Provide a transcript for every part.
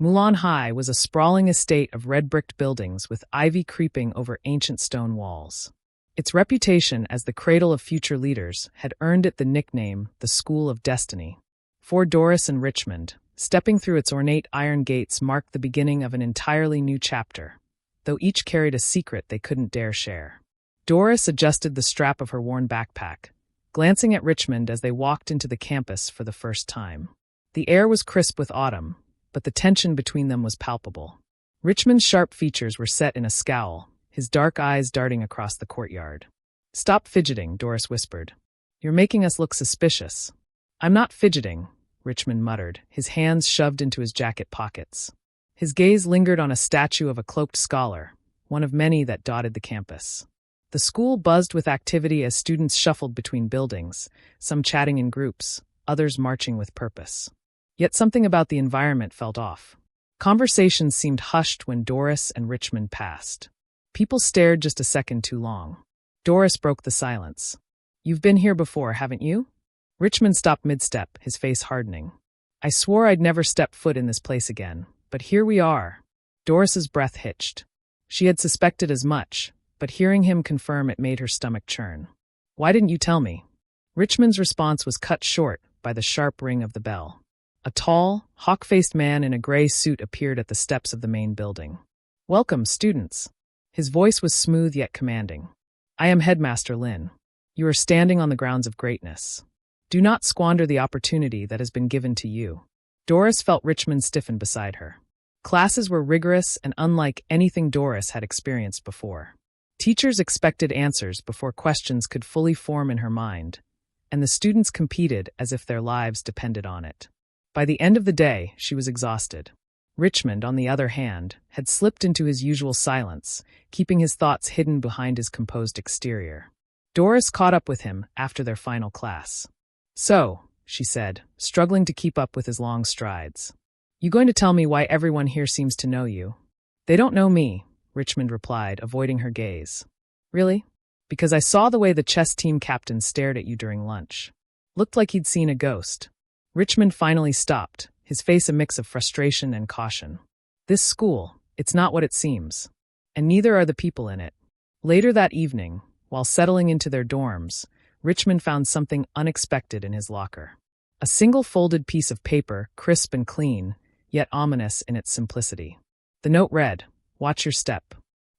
Mulan High was a sprawling estate of red-bricked buildings with ivy creeping over ancient stone walls. Its reputation as the cradle of future leaders had earned it the nickname the School of Destiny. For Doris and Richmond, stepping through its ornate iron gates marked the beginning of an entirely new chapter, though each carried a secret they couldn't dare share. Doris adjusted the strap of her worn backpack, glancing at Richmond as they walked into the campus for the first time. The air was crisp with autumn, but the tension between them was palpable. Richmond's sharp features were set in a scowl, his dark eyes darting across the courtyard. "Stop fidgeting," Doris whispered. "You're making us look suspicious." "I'm not fidgeting," Richmond muttered, his hands shoved into his jacket pockets. His gaze lingered on a statue of a cloaked scholar, one of many that dotted the campus. The school buzzed with activity as students shuffled between buildings, some chatting in groups, others marching with purpose. Yet something about the environment felt off. Conversations seemed hushed when Doris and Richmond passed. People stared just a second too long. Doris broke the silence. "You've been here before, haven't you?" Richmond stopped mid-step, his face hardening. "I swore I'd never step foot in this place again, but here we are." Doris's breath hitched. She had suspected as much, but hearing him confirm it made her stomach churn. "Why didn't you tell me?" Richmond's response was cut short by the sharp ring of the bell. A tall, hawk-faced man in a gray suit appeared at the steps of the main building. "Welcome, students." His voice was smooth yet commanding. "I am Headmaster Lin. You are standing on the grounds of greatness. Do not squander the opportunity that has been given to you." Doris felt Richmond stiffen beside her. Classes were rigorous and unlike anything Doris had experienced before. Teachers expected answers before questions could fully form in her mind, and the students competed as if their lives depended on it. By the end of the day, she was exhausted. Richmond, on the other hand, had slipped into his usual silence, keeping his thoughts hidden behind his composed exterior. Doris caught up with him after their final class. "So," she said, struggling to keep up with his long strides, "you going to tell me why everyone here seems to know you?" "They don't know me," Richmond replied, avoiding her gaze. "Really? Because I saw the way the chess team captain stared at you during lunch. Looked like he'd seen a ghost." Richmond finally stopped, his face a mix of frustration and caution. "This school, it's not what it seems. And neither are the people in it." Later that evening, while settling into their dorms, Richmond found something unexpected in his locker. A single folded piece of paper, crisp and clean, yet ominous in its simplicity. The note read, "Watch your step.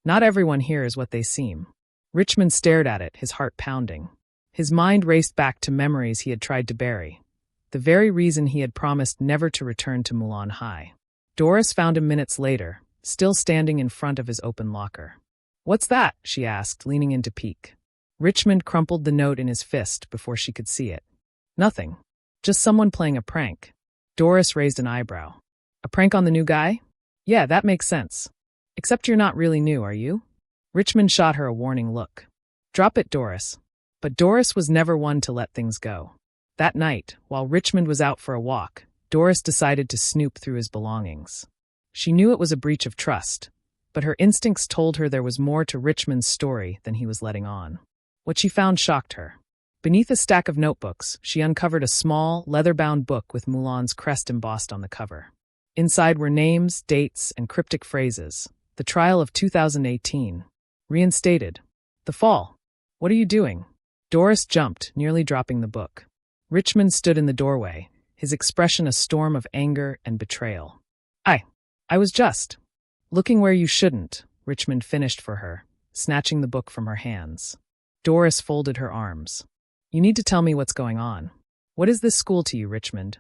Not everyone here is what they seem." Richmond stared at it, his heart pounding. His mind raced back to memories he had tried to bury, the very reason he had promised never to return to Mulan High. Doris found him minutes later, still standing in front of his open locker. "What's that?" she asked, leaning in to peek. Richmond crumpled the note in his fist before she could see it. "Nothing. Just someone playing a prank." Doris raised an eyebrow. "A prank on the new guy? Yeah, that makes sense. Except you're not really new, are you?" Richmond shot her a warning look. "Drop it, Doris." But Doris was never one to let things go. That night, while Richmond was out for a walk, Doris decided to snoop through his belongings. She knew it was a breach of trust, but her instincts told her there was more to Richmond's story than he was letting on. What she found shocked her. Beneath a stack of notebooks, she uncovered a small, leather-bound book with Mulan's crest embossed on the cover. Inside were names, dates, and cryptic phrases. The trial of 2018. Reinstated. The fall. "What are you doing?" Doris jumped, nearly dropping the book. Richmond stood in the doorway, his expression a storm of anger and betrayal. I was just looking where you shouldn't," Richmond finished for her, snatching the book from her hands. Doris folded her arms. "You need to tell me what's going on. What is this school to you, Richmond?"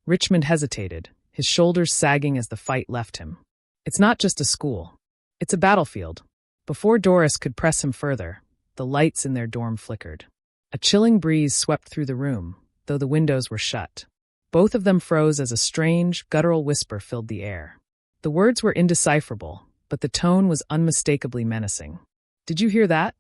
Richmond hesitated, his shoulders sagging as the fight left him. "It's not just a school. It's a battlefield." Before Doris could press him further, the lights in their dorm flickered. A chilling breeze swept through the room, though the windows were shut. Both of them froze as a strange, guttural whisper filled the air. The words were indecipherable, but the tone was unmistakably menacing. "Did you hear that?"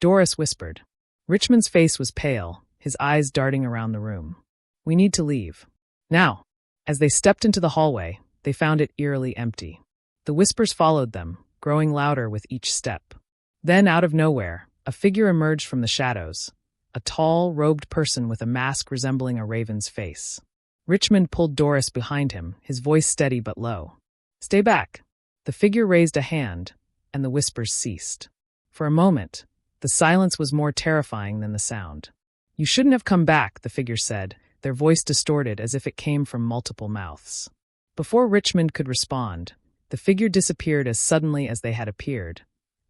Doris whispered. Richmond's face was pale, his eyes darting around the room. "We need to leave. Now." As they stepped into the hallway, they found it eerily empty. The whispers followed them, growing louder with each step. Then, out of nowhere, a figure emerged from the shadows, a tall, robed person with a mask resembling a raven's face. Richmond pulled Doris behind him, his voice steady but low. Stay back. The figure raised a hand, and the whispers ceased. For a moment, the silence was more terrifying than the sound. You shouldn't have come back, the figure said, their voice distorted as if it came from multiple mouths. Before Richmond could respond, the figure disappeared as suddenly as they had appeared,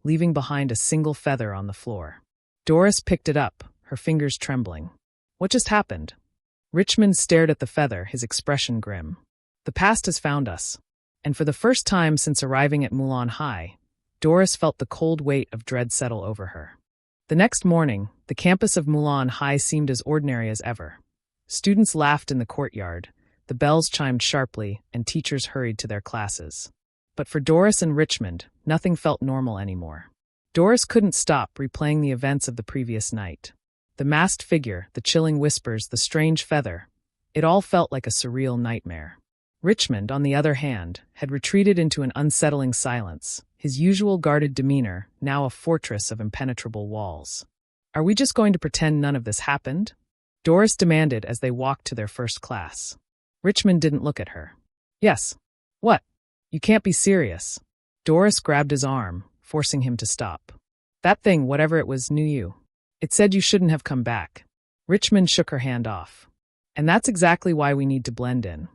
leaving behind a single feather on the floor. Doris picked it up, her fingers trembling. What just happened? Richmond stared at the feather, his expression grim. The past has found us. And for the first time since arriving at Mulan High, Doris felt the cold weight of dread settle over her. The next morning, the campus of Mulan High seemed as ordinary as ever. Students laughed in the courtyard, the bells chimed sharply, and teachers hurried to their classes. But for Doris and Richmond, nothing felt normal anymore. Doris couldn't stop replaying the events of the previous night. The masked figure, the chilling whispers, the strange feather. It all felt like a surreal nightmare. Richmond, on the other hand, had retreated into an unsettling silence, his usual guarded demeanor now a fortress of impenetrable walls. Are we just going to pretend none of this happened? Doris demanded as they walked to their first class. Richmond didn't look at her. Yes. What? You can't be serious. Doris grabbed his arm, forcing him to stop. That thing, whatever it was, knew you. It said you shouldn't have come back. Richmond shook her hand off. And that's exactly why we need to blend in.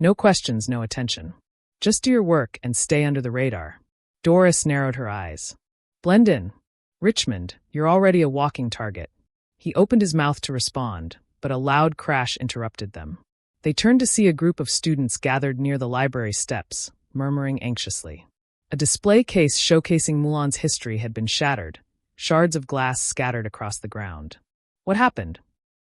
No questions, no attention. Just do your work and stay under the radar. Doris narrowed her eyes. Blend in. Richmond, you're already a walking target. He opened his mouth to respond, but a loud crash interrupted them. They turned to see a group of students gathered near the library steps, murmuring anxiously. A display case showcasing Mulan's history had been shattered, shards of glass scattered across the ground. What happened?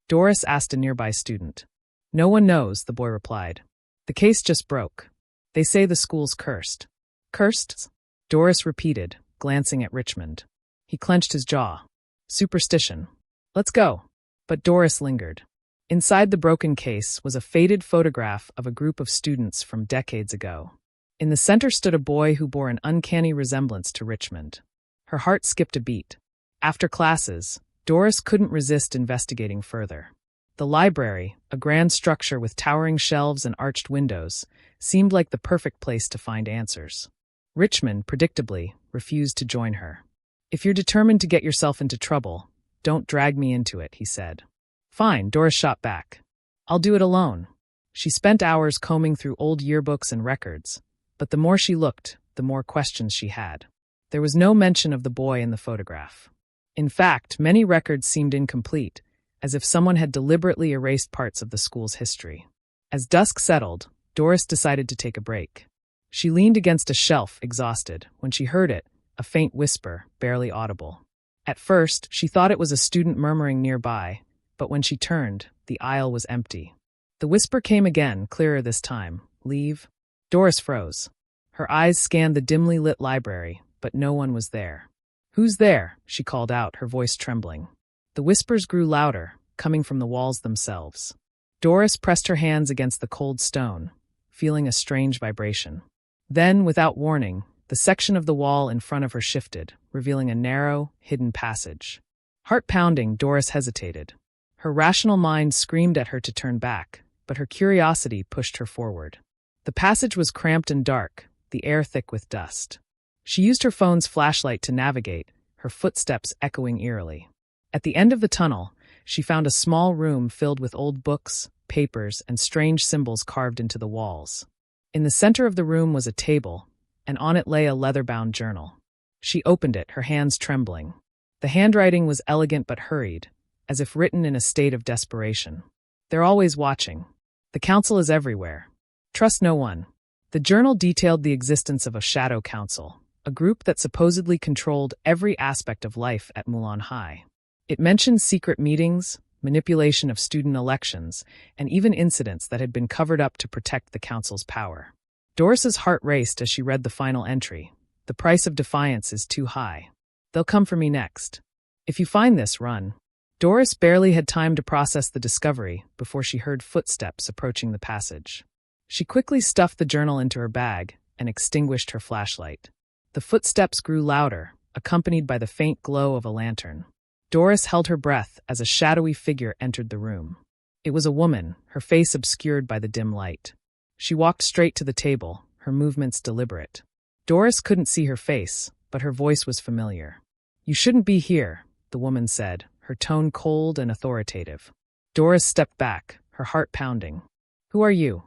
Doris asked a nearby student. No one knows, the boy replied. The case just broke. They say the school's cursed. Cursed? Doris repeated, glancing at Richmond. He clenched his jaw. Superstition. Let's go. But Doris lingered. Inside the broken case was a faded photograph of a group of students from decades ago. In the center stood a boy who bore an uncanny resemblance to Richmond. Her heart skipped a beat. After classes, Doris couldn't resist investigating further. The library, a grand structure with towering shelves and arched windows, seemed like the perfect place to find answers. Richmond, predictably, refused to join her. If you're determined to get yourself into trouble, don't drag me into it, he said. Fine, Doris shot back. I'll do it alone. She spent hours combing through old yearbooks and records, but the more she looked, the more questions she had. There was no mention of the boy in the photograph. In fact, many records seemed incomplete, as if someone had deliberately erased parts of the school's history. As dusk settled, Doris decided to take a break. She leaned against a shelf, exhausted, when she heard it, a faint whisper, barely audible. At first, she thought it was a student murmuring nearby, but when she turned, the aisle was empty. The whisper came again, clearer this time. Leave? Doris froze. Her eyes scanned the dimly lit library, but no one was there. Who's there? She called out, her voice trembling. The whispers grew louder, coming from the walls themselves. Doris pressed her hands against the cold stone, feeling a strange vibration. Then, without warning, the section of the wall in front of her shifted, revealing a narrow, hidden passage. Heart-pounding, Doris hesitated. Her rational mind screamed at her to turn back, but her curiosity pushed her forward. The passage was cramped and dark, the air thick with dust. She used her phone's flashlight to navigate, her footsteps echoing eerily. At the end of the tunnel, she found a small room filled with old books, papers, and strange symbols carved into the walls. In the center of the room was a table, and on it lay a leather-bound journal. She opened it, her hands trembling. The handwriting was elegant but hurried, as if written in a state of desperation. They're always watching. The council is everywhere. Trust no one. The journal detailed the existence of a shadow council, a group that supposedly controlled every aspect of life at Mulan High. It mentioned secret meetings, manipulation of student elections, and even incidents that had been covered up to protect the council's power. Doris's heart raced as she read the final entry. The price of defiance is too high. They'll come for me next. If you find this, run. Doris barely had time to process the discovery before she heard footsteps approaching the passage. She quickly stuffed the journal into her bag and extinguished her flashlight. The footsteps grew louder, accompanied by the faint glow of a lantern. Doris held her breath as a shadowy figure entered the room. It was a woman, her face obscured by the dim light. She walked straight to the table, her movements deliberate. Doris couldn't see her face, but her voice was familiar. "You shouldn't be here," the woman said, her tone cold and authoritative. Doris stepped back, her heart pounding. "Who are you?"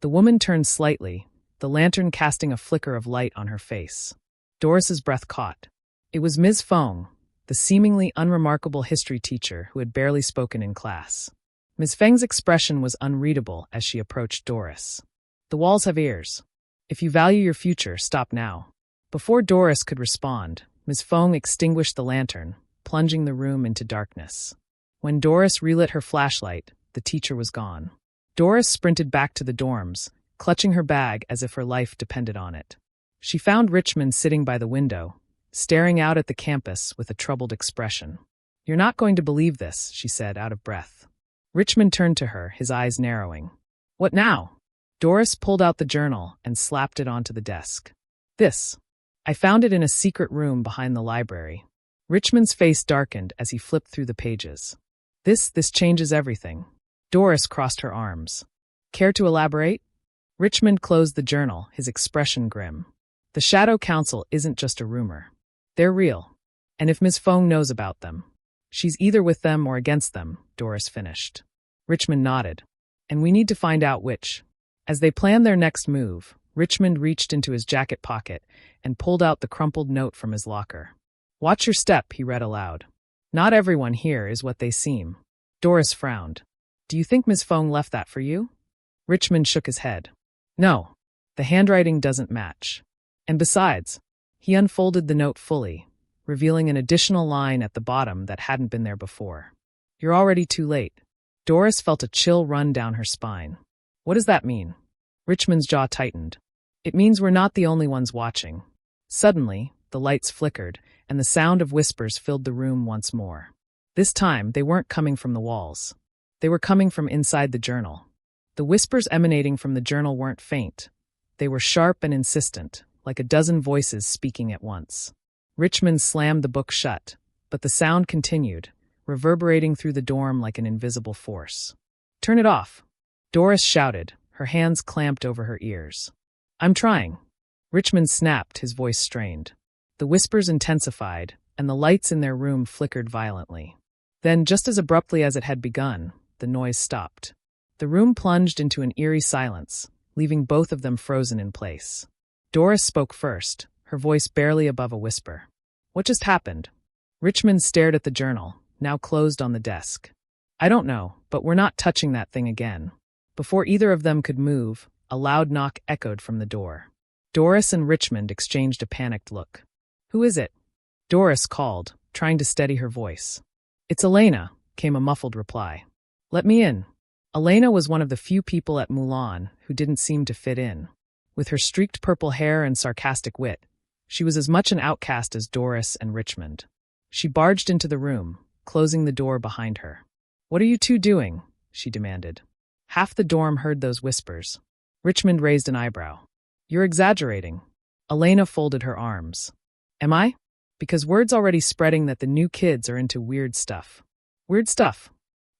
The woman turned slightly, the lantern casting a flicker of light on her face. Doris's breath caught. It was Ms. Fong, the seemingly unremarkable history teacher who had barely spoken in class. Ms. Feng's expression was unreadable as she approached Doris. "The walls have ears. If you value your future, stop now." Before Doris could respond, Ms. Fong extinguished the lantern, plunging the room into darkness. When Doris relit her flashlight, the teacher was gone. Doris sprinted back to the dorms, clutching her bag as if her life depended on it. She found Richmond sitting by the window, staring out at the campus with a troubled expression. "You're not going to believe this," she said, out of breath. Richmond turned to her, his eyes narrowing. "What now?" Doris pulled out the journal and slapped it onto the desk. "This. I found it in a secret room behind the library." Richmond's face darkened as he flipped through the pages. This changes everything." Doris crossed her arms. "Care to elaborate?" Richmond closed the journal, his expression grim. "The Shadow Council isn't just a rumor. They're real. And if Ms. Fong knows about them, she's either with them or against them," Doris finished. Richmond nodded. "And we need to find out which." As they planned their next move, Richmond reached into his jacket pocket and pulled out the crumpled note from his locker. "Watch your step," he read aloud. "Not everyone here is what they seem." Doris frowned. "Do you think Ms. Fong left that for you?" Richmond shook his head. "No, the handwriting doesn't match. And besides," he unfolded the note fully, revealing an additional line at the bottom that hadn't been there before. "You're already too late." Doris felt a chill run down her spine. "What does that mean?" Richmond's jaw tightened. "It means we're not the only ones watching." Suddenly, the lights flickered, and the sound of whispers filled the room once more. This time, they weren't coming from the walls. They were coming from inside the journal. The whispers emanating from the journal weren't faint. They were sharp and insistent, like a dozen voices speaking at once. Richmond slammed the book shut, but the sound continued, reverberating through the dorm like an invisible force. "Turn it off," Doris shouted, her hands clamped over her ears. "I'm trying." Richmond snapped, his voice strained. The whispers intensified, and the lights in their room flickered violently. Then, just as abruptly as it had begun, the noise stopped. The room plunged into an eerie silence, leaving both of them frozen in place. Doris spoke first, her voice barely above a whisper. "What just happened?" Richmond stared at the journal, now closed on the desk. "I don't know, but we're not touching that thing again." Before either of them could move, a loud knock echoed from the door. Doris and Richmond exchanged a panicked look. "Who is it?" Doris called, trying to steady her voice. "It's Elena," came a muffled reply. "Let me in." Elena was one of the few people at Mulan who didn't seem to fit in. With her streaked purple hair and sarcastic wit, she was as much an outcast as Doris and Richmond. She barged into the room, closing the door behind her. "What are you two doing?" she demanded. Half the dorm heard those whispers. Richmond raised an eyebrow. "You're exaggerating." Elena folded her arms. "Am I? Because word's already spreading that the new kids are into weird stuff." "Weird stuff?"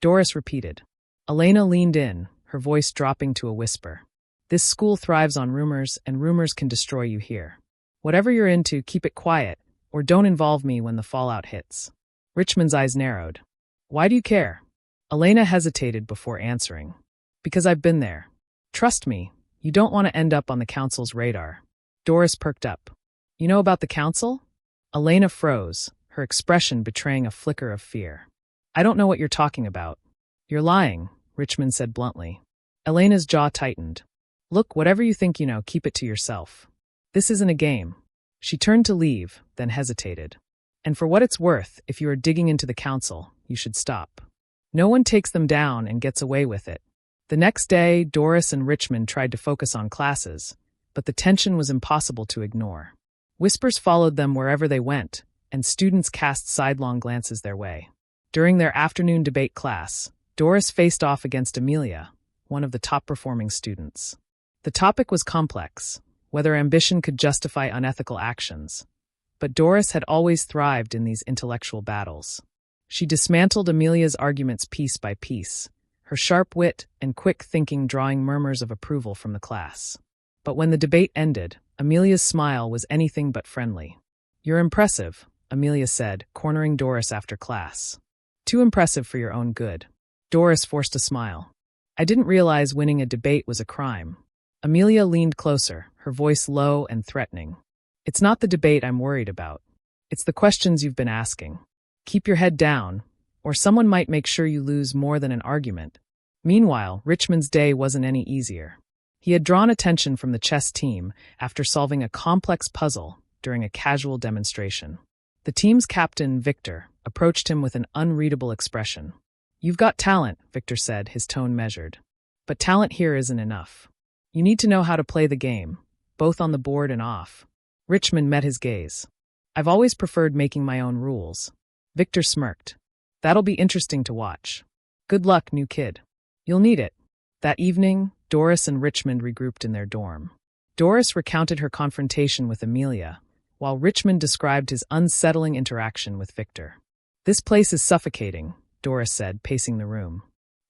Doris repeated. Elena leaned in, her voice dropping to a whisper. "This school thrives on rumors, and rumors can destroy you here. Whatever you're into, keep it quiet, or don't involve me when the fallout hits." Richmond's eyes narrowed. "Why do you care?" Elena hesitated before answering. "Because I've been there. Trust me, you don't want to end up on the council's radar." Doris perked up. "You know about the council?" Elena froze, her expression betraying a flicker of fear. "I don't know what you're talking about." "You're lying," Richmond said bluntly. Elena's jaw tightened. "Look, whatever you think you know, keep it to yourself. This isn't a game." She turned to leave, then hesitated. "And for what it's worth, if you are digging into the council, you should stop. No one takes them down and gets away with it." The next day, Doris and Richmond tried to focus on classes, but the tension was impossible to ignore. Whispers followed them wherever they went, and students cast sidelong glances their way. During their afternoon debate class, Doris faced off against Amelia, one of the top-performing students. The topic was complex, whether ambition could justify unethical actions. But Doris had always thrived in these intellectual battles. She dismantled Amelia's arguments piece by piece, her sharp wit and quick thinking drawing murmurs of approval from the class. But when the debate ended, Amelia's smile was anything but friendly. "You're impressive," Amelia said, cornering Doris after class. "Too impressive for your own good." Doris forced a smile. "I didn't realize winning a debate was a crime." Amelia leaned closer, her voice low and threatening. "It's not the debate I'm worried about. It's the questions you've been asking. Keep your head down, or someone might make sure you lose more than an argument." Meanwhile, Richmond's day wasn't any easier. He had drawn attention from the chess team after solving a complex puzzle during a casual demonstration. The team's captain, Victor, approached him with an unreadable expression. "You've got talent," Victor said, his tone measured. "But talent here isn't enough. You need to know how to play the game, both on the board and off." Richmond met his gaze. "I've always preferred making my own rules." Victor smirked. "That'll be interesting to watch. Good luck, new kid. You'll need it." That evening, Doris and Richmond regrouped in their dorm. Doris recounted her confrontation with Amelia, while Richmond described his unsettling interaction with Victor. "This place is suffocating," Doris said, pacing the room.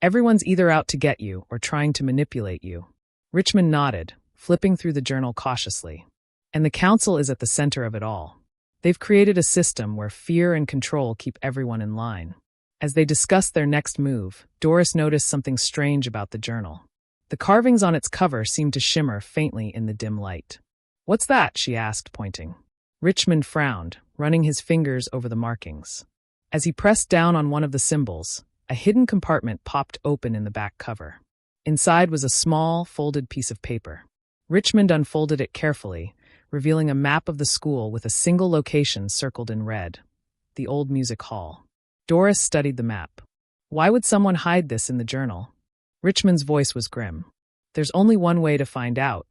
"Everyone's either out to get you or trying to manipulate you." Richmond nodded, flipping through the journal cautiously. "And the council is at the center of it all. They've created a system where fear and control keep everyone in line." As they discussed their next move, Doris noticed something strange about the journal. The carvings on its cover seemed to shimmer faintly in the dim light. "What's that?" she asked, pointing. Richmond frowned, running his fingers over the markings. As he pressed down on one of the symbols, a hidden compartment popped open in the back cover. Inside was a small, folded piece of paper. Richmond unfolded it carefully, revealing a map of the school with a single location circled in red: the old music hall. Doris studied the map. Why would someone hide this in the journal? Richmond's voice was grim. "There's only one way to find out."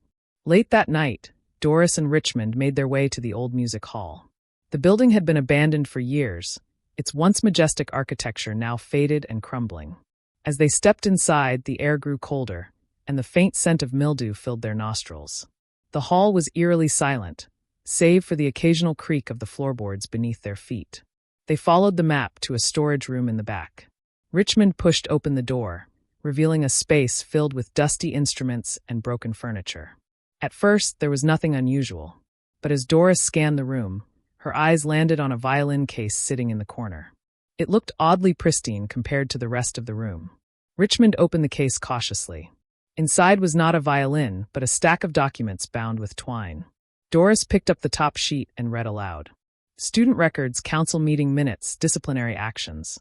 Late that night, Doris and Richmond made their way to the old music hall. The building had been abandoned for years, its once majestic architecture now faded and crumbling. As they stepped inside, the air grew colder, and the faint scent of mildew filled their nostrils. The hall was eerily silent, save for the occasional creak of the floorboards beneath their feet. They followed the map to a storage room in the back. Richmond pushed open the door, revealing a space filled with dusty instruments and broken furniture. At first, there was nothing unusual, but as Doris scanned the room, her eyes landed on a violin case sitting in the corner. It looked oddly pristine compared to the rest of the room. Richmond opened the case cautiously. Inside was not a violin, but a stack of documents bound with twine. Doris picked up the top sheet and read aloud. "Student records, council meeting minutes, disciplinary actions."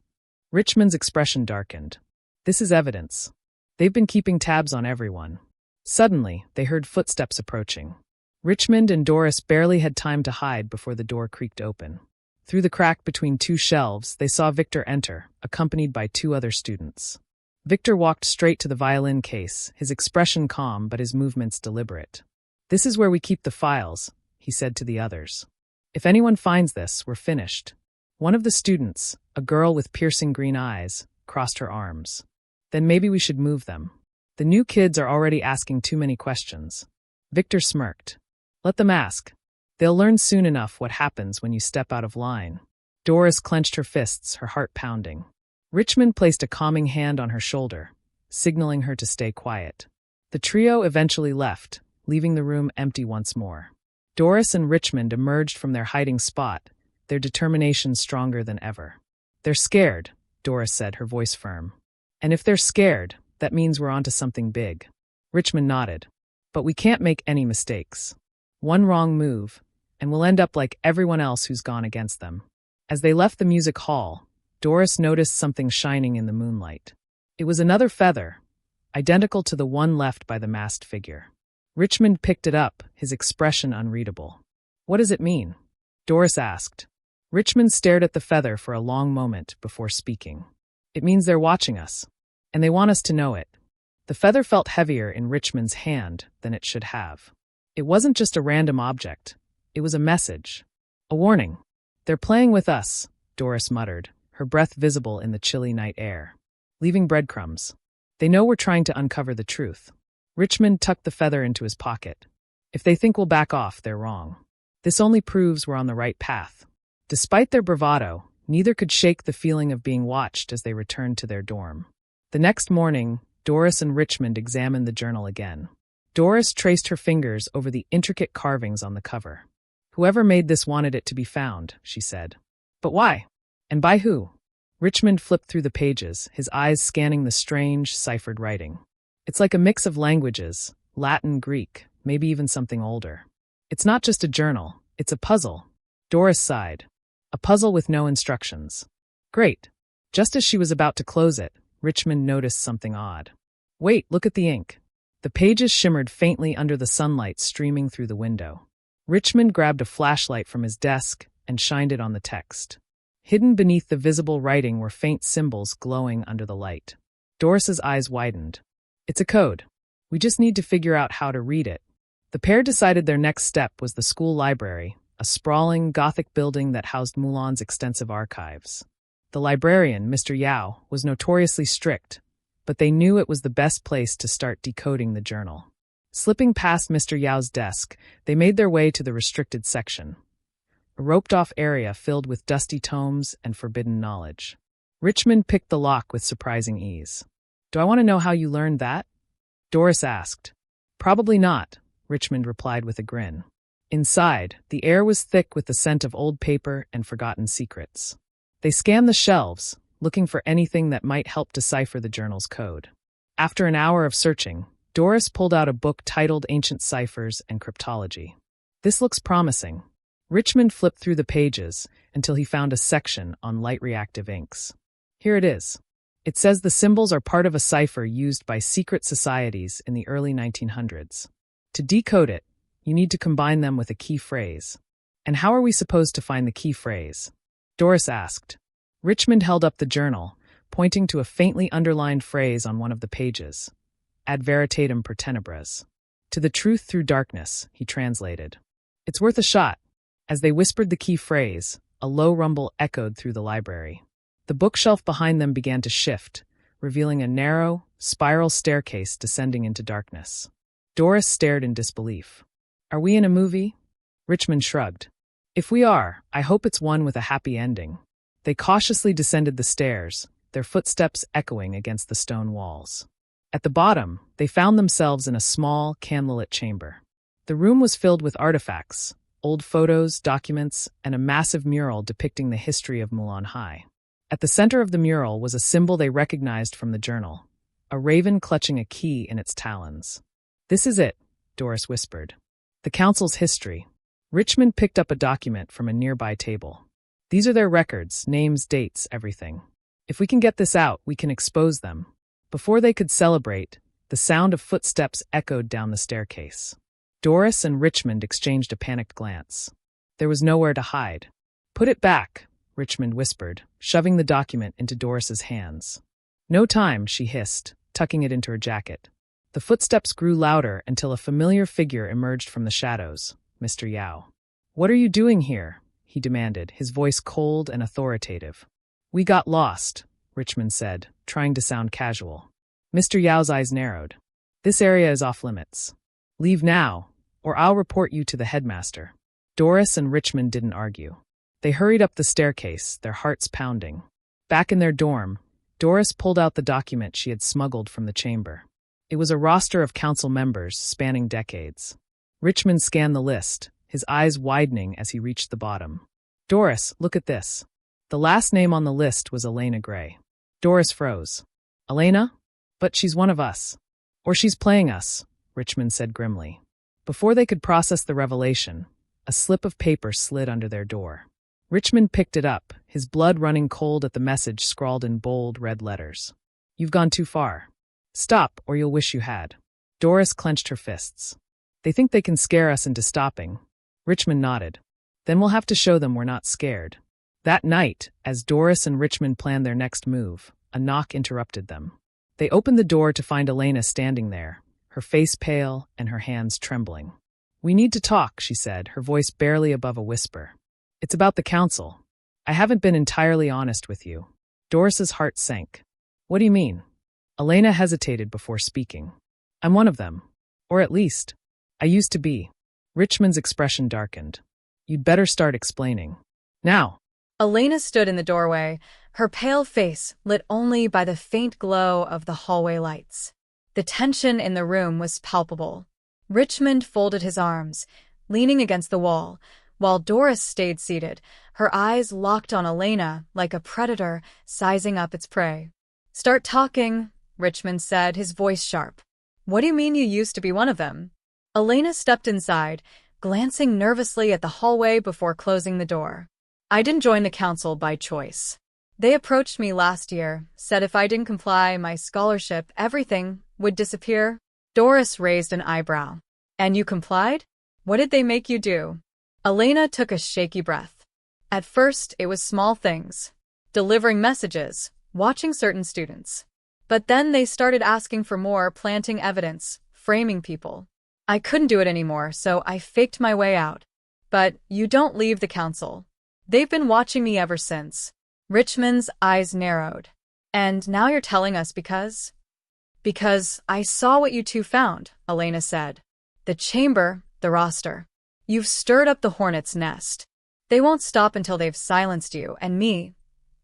Richmond's expression darkened. "This is evidence. They've been keeping tabs on everyone." Suddenly, they heard footsteps approaching. Richmond and Doris barely had time to hide before the door creaked open. Through the crack between two shelves, they saw Victor enter, accompanied by two other students. Victor walked straight to the violin case, his expression calm but his movements deliberate. "This is where we keep the files," he said to the others. "If anyone finds this, we're finished." One of the students, a girl with piercing green eyes, crossed her arms. "Then maybe we should move them. The new kids are already asking too many questions." Victor smirked. "Let them ask. They'll learn soon enough what happens when you step out of line." Doris clenched her fists, her heart pounding. Richmond placed a calming hand on her shoulder, signaling her to stay quiet. The trio eventually left, leaving the room empty once more. Doris and Richmond emerged from their hiding spot, their determination stronger than ever. "They're scared," Doris said, her voice firm. "And if they're scared, that means we're onto something big." Richmond nodded. "But we can't make any mistakes. One wrong move, and we'll end up like everyone else who's gone against them." As they left the music hall, Doris noticed something shining in the moonlight. It was another feather, identical to the one left by the masked figure. Richmond picked it up, his expression unreadable. "What does it mean?" Doris asked. Richmond stared at the feather for a long moment before speaking. "It means they're watching us, and they want us to know it." The feather felt heavier in Richmond's hand than it should have. It wasn't just a random object. It was a message. A warning. "They're playing with us," Doris muttered, her breath visible in the chilly night air. "Leaving breadcrumbs. They know we're trying to uncover the truth." Richmond tucked the feather into his pocket. "If they think we'll back off, they're wrong. This only proves we're on the right path." Despite their bravado, neither could shake the feeling of being watched as they returned to their dorm. The next morning, Doris and Richmond examined the journal again. Doris traced her fingers over the intricate carvings on the cover. Whoever made this wanted it to be found, she said. But why? And by who? Richmond flipped through the pages, his eyes scanning the strange, ciphered writing. It's like a mix of languages, Latin, Greek, maybe even something older. It's not just a journal, it's a puzzle. Doris sighed. A puzzle with no instructions. Great. Just as she was about to close it, Richmond noticed something odd. Wait, look at the ink. The pages shimmered faintly under the sunlight streaming through the window. Richmond grabbed a flashlight from his desk and shined it on the text. Hidden beneath the visible writing were faint symbols glowing under the light. Doris's eyes widened. It's a code. We just need to figure out how to read it. The pair decided their next step was the school library, a sprawling, Gothic building that housed Mulan's extensive archives. The librarian, Mr. Yao, was notoriously strict, but they knew it was the best place to start decoding the journal. Slipping past Mr. Yao's desk, they made their way to the restricted section, a roped-off area filled with dusty tomes and forbidden knowledge. Richmond picked the lock with surprising ease. Do I want to know how you learned that? Doris asked. Probably not, Richmond replied with a grin. Inside, the air was thick with the scent of old paper and forgotten secrets. They scanned the shelves, looking for anything that might help decipher the journal's code. After an hour of searching, Doris pulled out a book titled Ancient Ciphers and Cryptology. This looks promising. Richmond flipped through the pages until he found a section on light-reactive inks. Here it is. It says the symbols are part of a cipher used by secret societies in the early 1900s. To decode it, you need to combine them with a key phrase. And how are we supposed to find the key phrase? Doris asked. Richmond held up the journal, pointing to a faintly underlined phrase on one of the pages. Ad veritatem per tenebras. To the truth through darkness, he translated. It's worth a shot. As they whispered the key phrase, a low rumble echoed through the library. The bookshelf behind them began to shift, revealing a narrow, spiral staircase descending into darkness. Doris stared in disbelief. Are we in a movie? Richmond shrugged. If we are, I hope it's one with a happy ending. They cautiously descended the stairs, their footsteps echoing against the stone walls. At the bottom, they found themselves in a small, candlelit chamber. The room was filled with artifacts, old photos, documents, and a massive mural depicting the history of Mulan High. At the center of the mural was a symbol they recognized from the journal, a raven clutching a key in its talons. This is it, Doris whispered. The council's history. Richmond picked up a document from a nearby table. These are their records, names, dates, everything. If we can get this out, we can expose them. Before they could celebrate, the sound of footsteps echoed down the staircase. Doris and Richmond exchanged a panicked glance. There was nowhere to hide. Put it back, Richmond whispered, shoving the document into Doris's hands. No time, she hissed, tucking it into her jacket. The footsteps grew louder until a familiar figure emerged from the shadows, Mr. Yao. What are you doing here? He demanded, his voice cold and authoritative. We got lost, Richmond said, trying to sound casual. Mr. Yao's eyes narrowed. This area is off limits. Leave now, or I'll report you to the headmaster. Doris and Richmond didn't argue. They hurried up the staircase, their hearts pounding. Back in their dorm, Doris pulled out the document she had smuggled from the chamber. It was a roster of council members spanning decades. Richmond scanned the list, his eyes widening as he reached the bottom. Doris, look at this. The last name on the list was Elena Gray. Doris froze. Elena? But she's one of us. Or she's playing us, Richmond said grimly. Before they could process the revelation, a slip of paper slid under their door. Richmond picked it up, his blood running cold at the message scrawled in bold red letters. You've gone too far. Stop, or you'll wish you had. Doris clenched her fists. They think they can scare us into stopping. Richmond nodded. Then we'll have to show them we're not scared. That night, as Doris and Richmond planned their next move, a knock interrupted them. They opened the door to find Elena standing there, her face pale and her hands trembling. We need to talk, she said, her voice barely above a whisper. It's about the council. I haven't been entirely honest with you. Doris's heart sank. What do you mean? Elena hesitated before speaking. I'm one of them. Or at least, I used to be. Richmond's expression darkened. You'd better start explaining. Now. Elena stood in the doorway, her pale face lit only by the faint glow of the hallway lights. The tension in the room was palpable. Richmond folded his arms, leaning against the wall, while Doris stayed seated, her eyes locked on Elena like a predator sizing up its prey. "Start talking," Richmond said, his voice sharp. "What do you mean you used to be one of them?" Elena stepped inside, glancing nervously at the hallway before closing the door. "I didn't join the council by choice. They approached me last year, said if I didn't comply my scholarship, everything would disappear." Doris raised an eyebrow. "And you complied? What did they make you do?" Elena took a shaky breath. At first, it was small things. Delivering messages, watching certain students. But then they started asking for more, planting evidence, framing people. I couldn't do it anymore, so I faked my way out. But you don't leave the council. They've been watching me ever since. Richmond's eyes narrowed. "And now you're telling us because?" "Because I saw what you two found," Elena said. "The chamber, the roster. You've stirred up the hornet's nest. They won't stop until they've silenced you and me.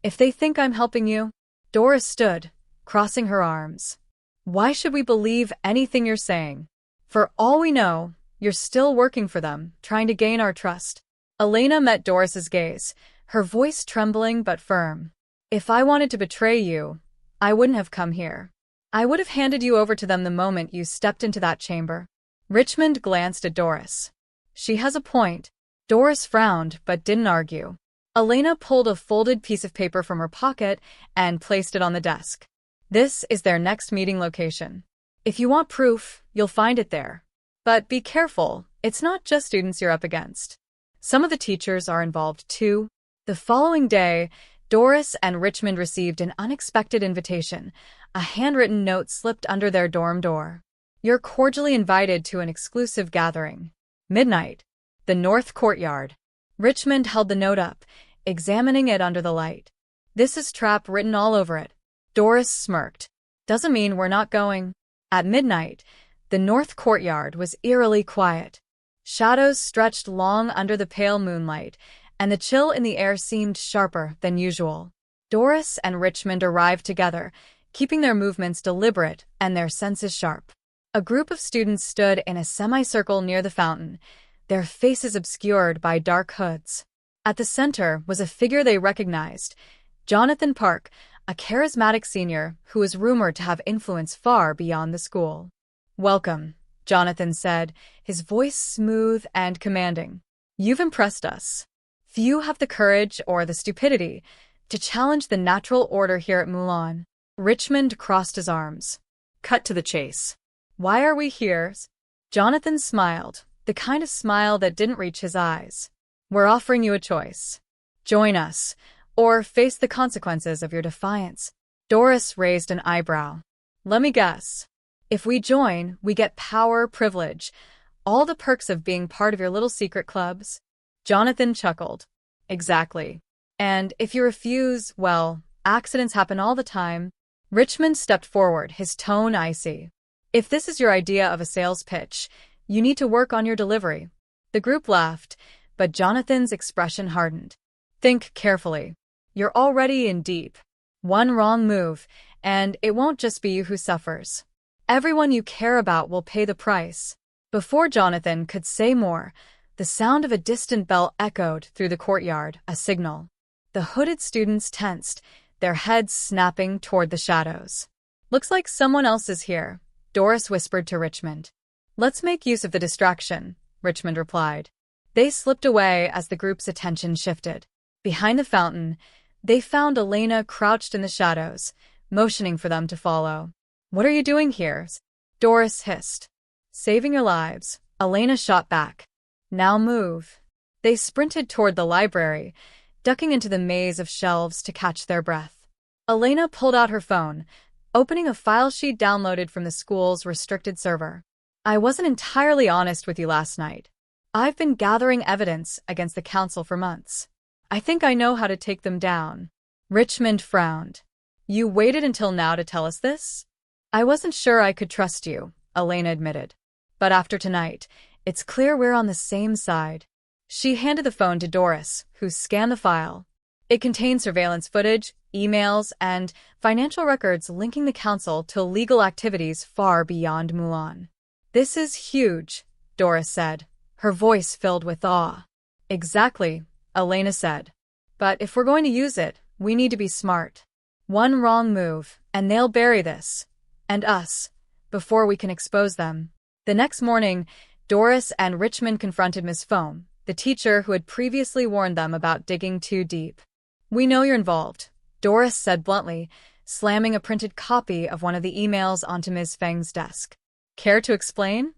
If they think I'm helping you..." Doris stood, crossing her arms. "Why should we believe anything you're saying? For all we know, you're still working for them, trying to gain our trust." Elena met Doris's gaze, her voice trembling but firm. "If I wanted to betray you, I wouldn't have come here. I would have handed you over to them the moment you stepped into that chamber." Richmond glanced at Doris. "She has a point." Doris frowned but didn't argue. Elena pulled a folded piece of paper from her pocket and placed it on the desk. "This is their next meeting location. If you want proof, you'll find it there. But be careful, it's not just students you're up against. Some of the teachers are involved too." The following day, Doris and Richmond received an unexpected invitation. A handwritten note slipped under their dorm door. "You're cordially invited to an exclusive gathering. Midnight. The North Courtyard." Richmond held the note up, examining it under the light. "This is trap written all over it." Doris smirked. "Doesn't mean we're not going." At midnight, the North Courtyard was eerily quiet. Shadows stretched long under the pale moonlight, and the chill in the air seemed sharper than usual. Doris and Richmond arrived together, keeping their movements deliberate and their senses sharp. A group of students stood in a semicircle near the fountain, their faces obscured by dark hoods. At the center was a figure they recognized, Jonathan Park, a charismatic senior who was rumored to have influence far beyond the school. "Welcome," Jonathan said, his voice smooth and commanding. "You've impressed us. Few have the courage or the stupidity to challenge the natural order here at Mulan." Richmond crossed his arms. "Cut to the chase. Why are we here?" Jonathan smiled, the kind of smile that didn't reach his eyes. "We're offering you a choice. Join us, or face the consequences of your defiance." Doris raised an eyebrow. "Let me guess. If we join, we get power, privilege, all the perks of being part of your little secret clubs?" Jonathan chuckled. "Exactly. And if you refuse, well, accidents happen all the time." Richmond stepped forward, his tone icy. "If this is your idea of a sales pitch, you need to work on your delivery." The group laughed, but Jonathan's expression hardened. "Think carefully. You're already in deep. One wrong move, and it won't just be you who suffers. Everyone you care about will pay the price." Before Jonathan could say more, the sound of a distant bell echoed through the courtyard, a signal. The hooded students tensed, their heads snapping toward the shadows. "Looks like someone else is here," Doris whispered to Richmond. "Let's make use of the distraction," Richmond replied. They slipped away as the group's attention shifted. Behind the fountain, they found Elena crouched in the shadows, motioning for them to follow. "What are you doing here?" Doris hissed. "Saving your lives," Elena shot back. "Now move." They sprinted toward the library, ducking into the maze of shelves to catch their breath. Elena pulled out her phone, opening a file sheet downloaded from the school's restricted server. "I wasn't entirely honest with you last night. I've been gathering evidence against the council for months. I think I know how to take them down." Richmond frowned. "You waited until now to tell us this?" "I wasn't sure I could trust you," Elena admitted. "But after tonight, it's clear we're on the same side." She handed the phone to Doris, who scanned the file. It contained surveillance footage, emails, and financial records linking the council to illegal activities far beyond Mulan. This is huge, Doris said, her voice filled with awe. Exactly, Elena said. But if we're going to use it, we need to be smart. One wrong move, and they'll bury this. And us. Before we can expose them. The next morning, Doris and Richmond confronted Miss Foam, the teacher who had previously warned them about digging too deep. We know you're involved, Doris said bluntly, slamming a printed copy of one of the emails onto Ms. Feng's desk. Care to explain?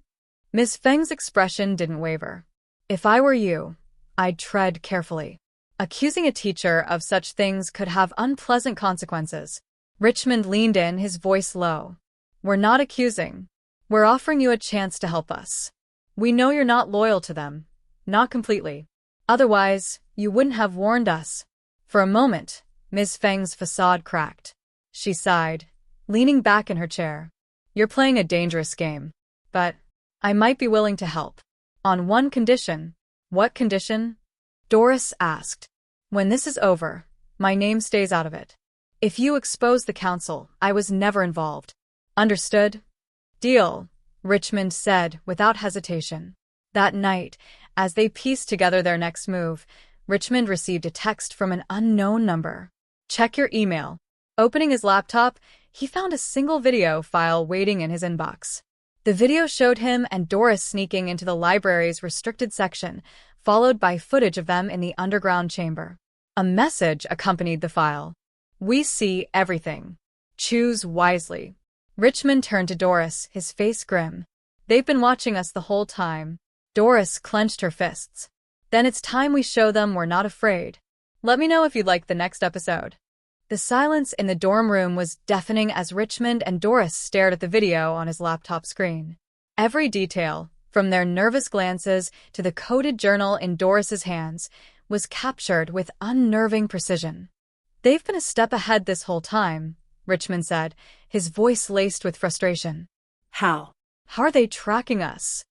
Ms. Feng's expression didn't waver. If I were you, I'd tread carefully. Accusing a teacher of such things could have unpleasant consequences. Richmond leaned in, his voice low. We're not accusing. We're offering you a chance to help us. We know you're not loyal to them. Not completely. Otherwise, you wouldn't have warned us. For a moment, Ms. Feng's facade cracked. She sighed, leaning back in her chair. You're playing a dangerous game. But I might be willing to help. On one condition. What condition? Doris asked. When this is over, my name stays out of it. If you expose the council, I was never involved. Understood? Deal, Richmond said without hesitation. That night, as they pieced together their next move, Richmond received a text from an unknown number. Check your email. Opening his laptop, he found a single video file waiting in his inbox. The video showed him and Doris sneaking into the library's restricted section, followed by footage of them in the underground chamber. A message accompanied the file. We see everything. Choose wisely. Richmond turned to Doris, his face grim. They've been watching us the whole time. Doris clenched her fists. Then it's time we show them we're not afraid. Let me know if you'd like the next episode. The silence in the dorm room was deafening as Richmond and Doris stared at the video on his laptop screen. Every detail, from their nervous glances to the coded journal in Doris's hands, was captured with unnerving precision. They've been a step ahead this whole time, Richmond said, his voice laced with frustration. How? How are they tracking us?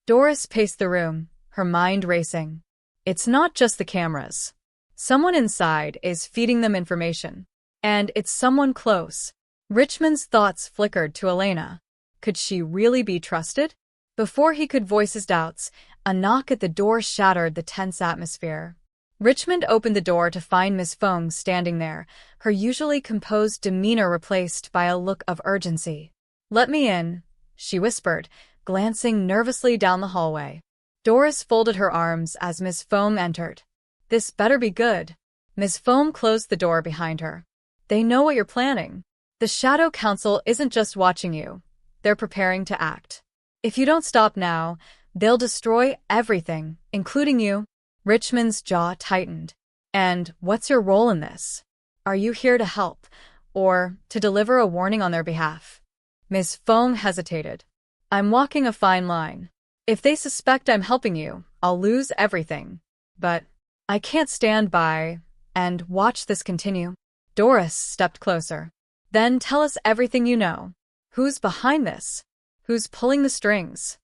Doris paced the room, her mind racing. It's not just the cameras. Someone inside is feeding them information. And it's someone close. Richmond's thoughts flickered to Elena. Could she really be trusted? Before he could voice his doubts, a knock at the door shattered the tense atmosphere. Richmond opened the door to find Miss Feng standing there, her usually composed demeanor replaced by a look of urgency. Let me in, she whispered, glancing nervously down the hallway. Doris folded her arms as Miss Feng entered. This better be good. Miss Feng closed the door behind her. They know what you're planning. The Shadow Council isn't just watching you. They're preparing to act. If you don't stop now, they'll destroy everything, including you. Richmond's jaw tightened. And what's your role in this? Are you here to help, or to deliver a warning on their behalf? Miss Feng hesitated. I'm walking a fine line. If they suspect I'm helping you, I'll lose everything. But I can't stand by and watch this continue. Doris stepped closer. Then tell us everything you know. Who's behind this? Who's pulling the strings?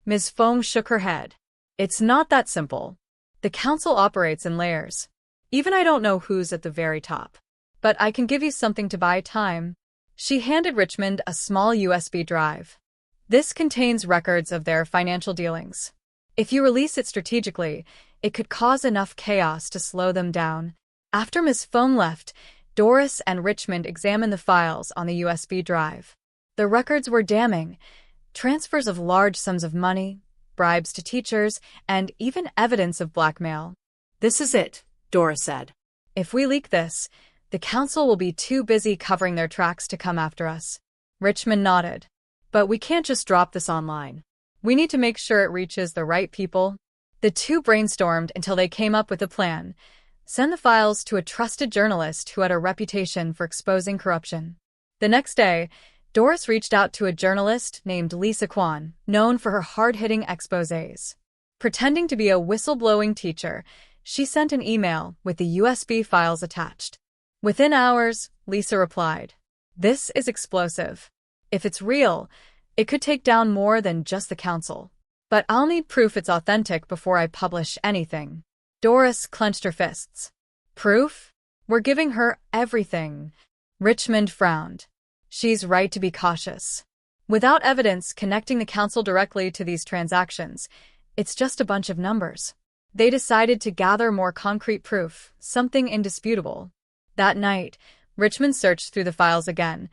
Ms. Feng shook her head. It's not that simple. The council operates in layers. Even I don't know who's at the very top. But I can give you something to buy time. She handed Richmond a small USB drive. This contains records of their financial dealings. If you release it strategically, it could cause enough chaos to slow them down. After Ms. Feng left, Doris and Richmond examined the files on the USB drive. The records were damning. Transfers of large sums of money, bribes to teachers, and even evidence of blackmail. This is it, Doris said. If we leak this, the council will be too busy covering their tracks to come after us. Richmond nodded. But we can't just drop this online. We need to make sure it reaches the right people. The two brainstormed until they came up with a plan. Send the files to a trusted journalist who had a reputation for exposing corruption. The next day, Doris reached out to a journalist named Lisa Kwan, known for her hard-hitting exposés. Pretending to be a whistleblowing teacher, she sent an email with the USB files attached. Within hours, Lisa replied, "This is explosive. If it's real, it could take down more than just the council. But I'll need proof it's authentic before I publish anything." Doris clenched her fists. Proof? We're giving her everything. Richmond frowned. She's right to be cautious. Without evidence connecting the council directly to these transactions, it's just a bunch of numbers. They decided to gather more concrete proof, something indisputable. That night, Richmond searched through the files again,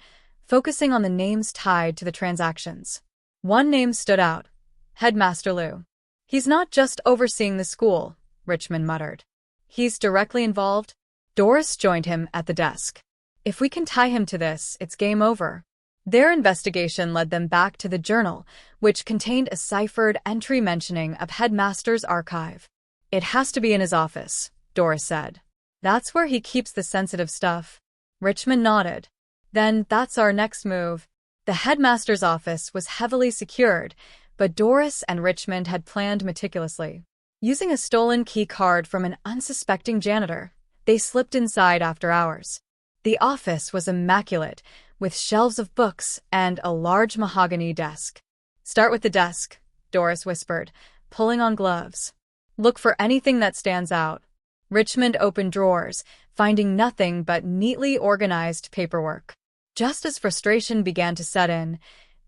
focusing on the names tied to the transactions. One name stood out: Headmaster Liu. He's not just overseeing the school, Richmond muttered. He's directly involved. Doris joined him at the desk. If we can tie him to this, it's game over. Their investigation led them back to the journal, which contained a ciphered entry mentioning of Headmaster's archive. It has to be in his office, Doris said. That's where he keeps the sensitive stuff. Richmond nodded. Then that's our next move. The headmaster's office was heavily secured, but Doris and Richmond had planned meticulously. Using a stolen key card from an unsuspecting janitor, they slipped inside after hours. The office was immaculate, with shelves of books and a large mahogany desk. Start with the desk, Doris whispered, pulling on gloves. Look for anything that stands out. Richmond opened drawers, finding nothing but neatly organized paperwork. Just as frustration began to set in,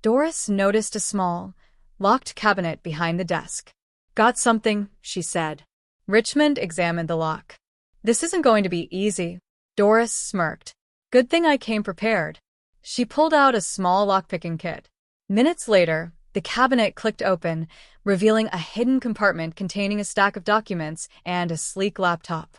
Doris noticed a small, locked cabinet behind the desk. Got something, she said. Richmond examined the lock. This isn't going to be easy. Doris smirked. Good thing I came prepared. She pulled out a small lockpicking kit. Minutes later, the cabinet clicked open, revealing a hidden compartment containing a stack of documents and a sleek laptop.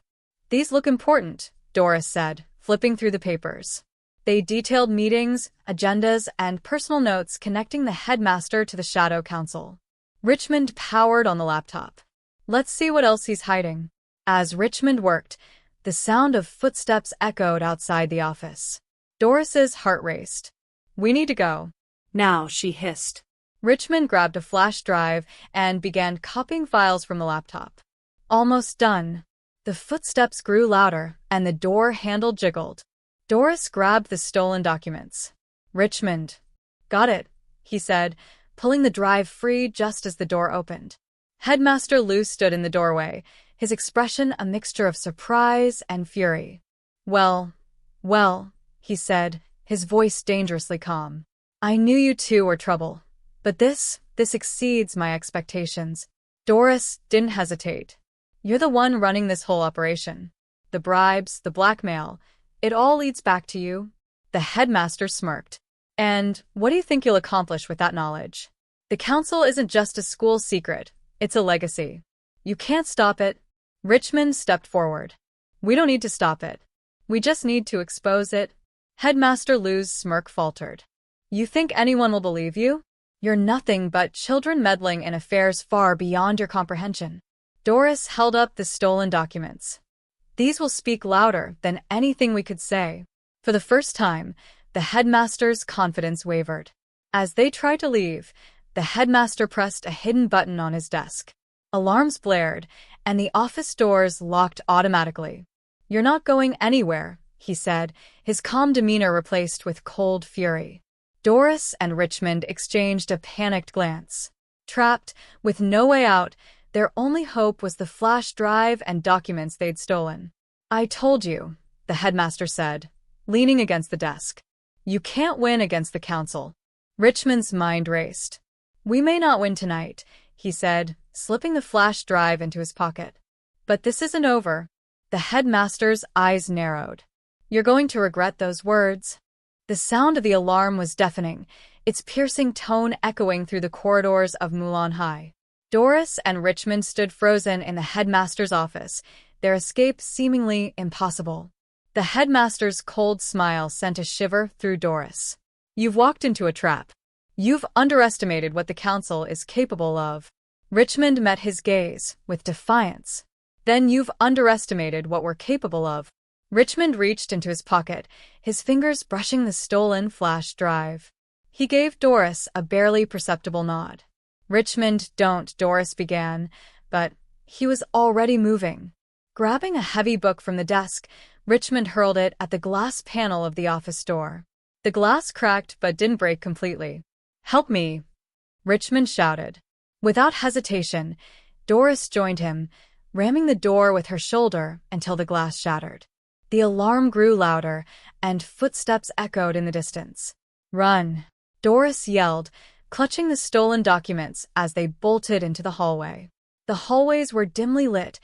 These look important, Doris said, flipping through the papers. They detailed meetings, agendas, and personal notes connecting the headmaster to the Shadow Council. Richmond powered on the laptop. Let's see what else he's hiding. As Richmond worked, the sound of footsteps echoed outside the office. Doris's heart raced. We need to go. Now, she hissed. Richmond grabbed a flash drive and began copying files from the laptop. Almost done. The footsteps grew louder, and the door handle jiggled. Doris grabbed the stolen documents. Richmond. Got it, he said, pulling the drive free just as the door opened. Headmaster Liu stood in the doorway, his expression a mixture of surprise and fury. Well, he said, his voice dangerously calm. I knew you two were trouble. But this exceeds my expectations. Doris didn't hesitate. You're the one running this whole operation. The bribes, the blackmail, it all leads back to you. The headmaster smirked. And what do you think you'll accomplish with that knowledge? The council isn't just a school secret, it's a legacy. You can't stop it. Richmond stepped forward. We don't need to stop it. We just need to expose it. Headmaster Liu's smirk faltered. You think anyone will believe you? You're nothing but children meddling in affairs far beyond your comprehension. Doris held up the stolen documents. These will speak louder than anything we could say. For the first time, the headmaster's confidence wavered. As they tried to leave, the headmaster pressed a hidden button on his desk. Alarms blared, and the office doors locked automatically. You're not going anywhere, he said, his calm demeanor replaced with cold fury. Doris and Richmond exchanged a panicked glance. Trapped, with no way out, their only hope was the flash drive and documents they'd stolen. I told you, the headmaster said, leaning against the desk. You can't win against the council. Richmond's mind raced. We may not win tonight, he said, slipping the flash drive into his pocket. But this isn't over. The headmaster's eyes narrowed. You're going to regret those words. The sound of the alarm was deafening, its piercing tone echoing through the corridors of Mulan High. Doris and Richmond stood frozen in the headmaster's office, their escape seemingly impossible. The headmaster's cold smile sent a shiver through Doris. You've walked into a trap. You've underestimated what the council is capable of. Richmond met his gaze with defiance. Then you've underestimated what we're capable of. Richmond reached into his pocket, his fingers brushing the stolen flash drive. He gave Doris a barely perceptible nod. Richmond, don't, Doris began, but he was already moving. Grabbing a heavy book from the desk, Richmond hurled it at the glass panel of the office door. The glass cracked but didn't break completely. Help me, Richmond shouted. Without hesitation, Doris joined him, ramming the door with her shoulder until the glass shattered. The alarm grew louder, and footsteps echoed in the distance. Run, Doris yelled, clutching the stolen documents as they bolted into the hallway. The hallways were dimly lit,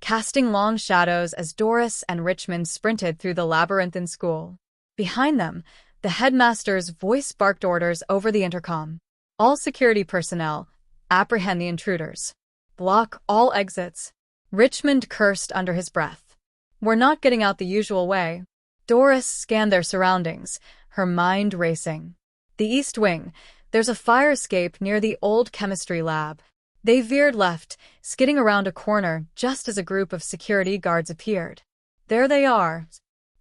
casting long shadows as Doris and Richmond sprinted through the labyrinthine school. Behind them, the headmaster's voice barked orders over the intercom. All security personnel, apprehend the intruders. Block all exits. Richmond cursed under his breath. We're not getting out the usual way. Doris scanned their surroundings, her mind racing. The East Wing. There's a fire escape near the old chemistry lab. They veered left, skidding around a corner just as a group of security guards appeared. There they are.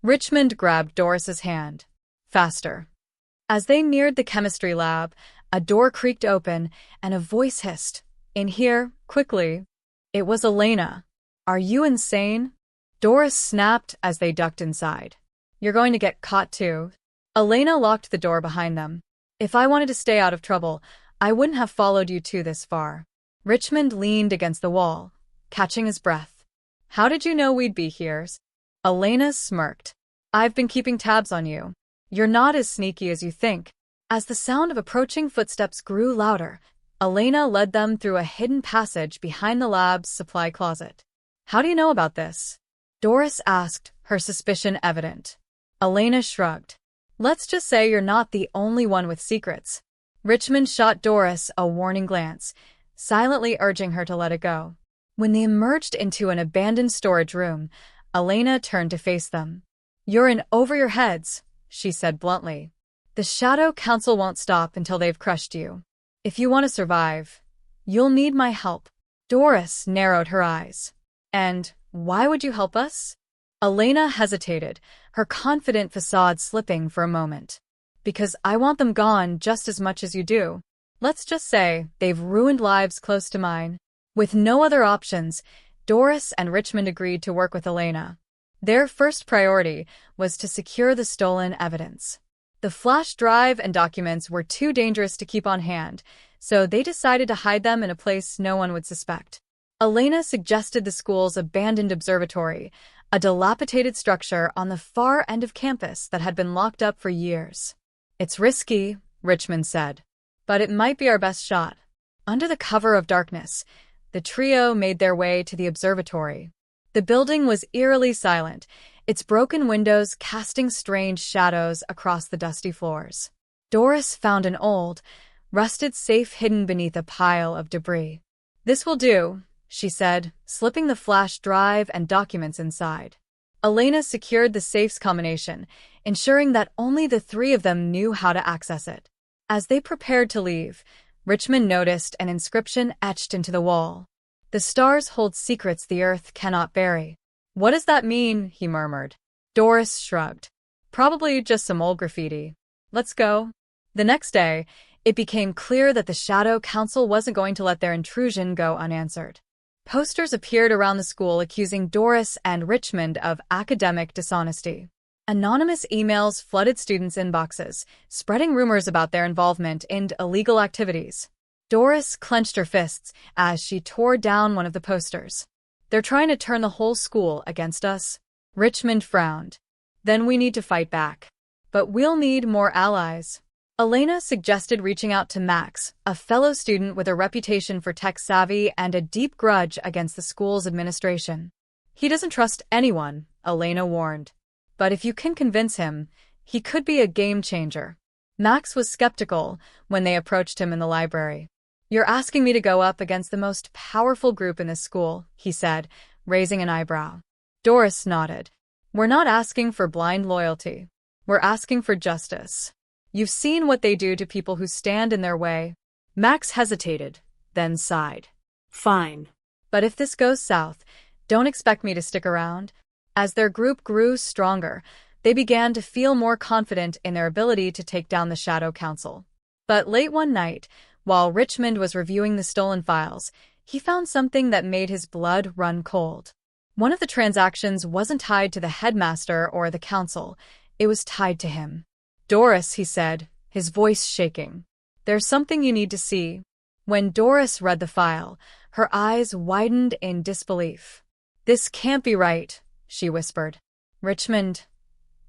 Richmond grabbed Doris's hand. Faster. As they neared the chemistry lab, a door creaked open and a voice hissed, "In here, quickly." It was Elena. "Are you insane?" Doris snapped as they ducked inside. "You're going to get caught too." Elena locked the door behind them. "If I wanted to stay out of trouble, I wouldn't have followed you two this far." Richmond leaned against the wall, catching his breath. "How did you know we'd be here?" Elena smirked. "I've been keeping tabs on you. You're not as sneaky as you think." As the sound of approaching footsteps grew louder, Elena led them through a hidden passage behind the lab's supply closet. "How do you know about this?" Doris asked, her suspicion evident. Elena shrugged. "Let's just say you're not the only one with secrets." Richmond shot Doris a warning glance, silently urging her to let it go. When they emerged into an abandoned storage room, Elena turned to face them. "You're in over your heads," she said bluntly. "The Shadow Council won't stop until they've crushed you. If you want to survive, you'll need my help." Doris narrowed her eyes. "And why would you help us?" Elena hesitated, her confident facade slipping for a moment. "Because I want them gone just as much as you do. Let's just say they've ruined lives close to mine." With no other options, Doris and Richmond agreed to work with Elena. Their first priority was to secure the stolen evidence. The flash drive and documents were too dangerous to keep on hand, so they decided to hide them in a place no one would suspect. Elena suggested the school's abandoned observatory, a dilapidated structure on the far end of campus that had been locked up for years. "It's risky," Richmond said, "but it might be our best shot." Under the cover of darkness, the trio made their way to the observatory. The building was eerily silent, its broken windows casting strange shadows across the dusty floors. Doris found an old, rusted safe hidden beneath a pile of debris. "This will do," she said, slipping the flash drive and documents inside. Elena secured the safe's combination, ensuring that only the three of them knew how to access it. As they prepared to leave, Richmond noticed an inscription etched into the wall. "The stars hold secrets the earth cannot bury." "What does that mean?" he murmured. Doris shrugged. "Probably just some old graffiti. Let's go." The next day, it became clear that the Shadow Council wasn't going to let their intrusion go unanswered. Posters appeared around the school accusing Doris and Richmond of academic dishonesty. Anonymous emails flooded students' inboxes, spreading rumors about their involvement in illegal activities. Doris clenched her fists as she tore down one of the posters. "They're trying to turn the whole school against us." Richmond frowned. "Then we need to fight back. But we'll need more allies." Elena suggested reaching out to Max, a fellow student with a reputation for tech savvy and a deep grudge against the school's administration. "He doesn't trust anyone," Elena warned. "But if you can convince him, he could be a game changer." Max was skeptical when they approached him in the library. "You're asking me to go up against the most powerful group in this school," he said, raising an eyebrow. Doris nodded. "We're not asking for blind loyalty. We're asking for justice. You've seen what they do to people who stand in their way." Max hesitated, then sighed. "Fine. "But if this goes south, don't expect me to stick around." As their group grew stronger, they began to feel more confident in their ability to take down the Shadow Council. But late one night, while Richmond was reviewing the stolen files, he found something that made his blood run cold. One of the transactions wasn't tied to the headmaster or the council. It was tied to him. "Doris," he said, his voice shaking. "There's something you need to see." When Doris read the file, her eyes widened in disbelief. "This can't be right," she whispered. "Richmond,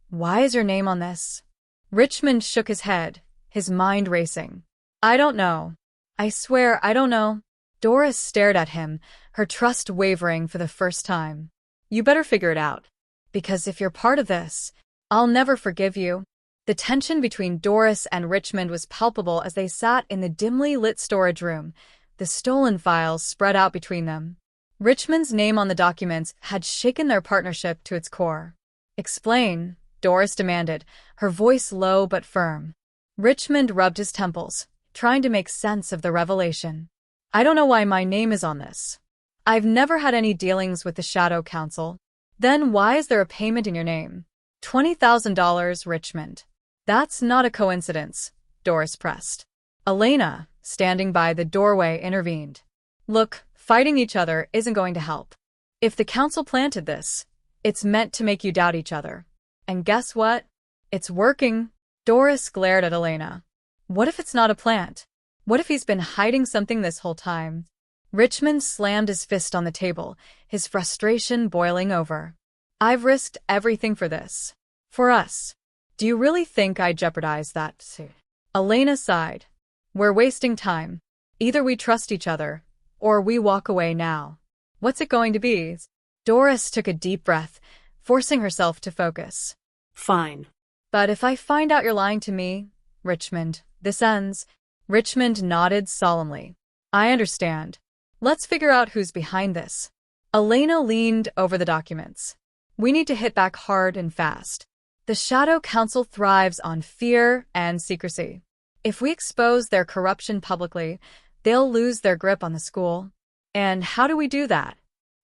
why is your name on this?" Richmond shook his head, his mind racing. I don't know. I swear I don't know. Doris stared at him, her trust wavering for the first time. You better figure it out. Because if you're part of this, I'll never forgive you. The tension between Doris and Richmond was palpable as they sat in the dimly lit storage room, the stolen files spread out between them. Richmond's name on the documents had shaken their partnership to its core. Explain, Doris demanded, her voice low but firm. Richmond rubbed his temples, trying to make sense of the revelation. I don't know why my name is on this. I've never had any dealings with the Shadow Council. Then why is there a payment in your name? $20,000, Richmond. That's not a coincidence, Doris pressed. Elena, standing by the doorway, intervened. Look, fighting each other isn't going to help. If the council planted this, it's meant to make you doubt each other. And guess what? It's working. Doris glared at Elena. What if it's not a plant? What if he's been hiding something this whole time? Richmond slammed his fist on the table, his frustration boiling over. I've risked everything for this. For us. Do you really think I'd jeopardize that? Elena sighed. We're wasting time. Either we trust each other, or we walk away now. What's it going to be? Doris took a deep breath, forcing herself to focus. Fine. But if I find out you're lying to me, Richmond, this ends. Richmond nodded solemnly. I understand. Let's figure out who's behind this. Elena leaned over the documents. We need to hit back hard and fast. The Shadow Council thrives on fear and secrecy. If we expose their corruption publicly, they'll lose their grip on the school. And how do we do that?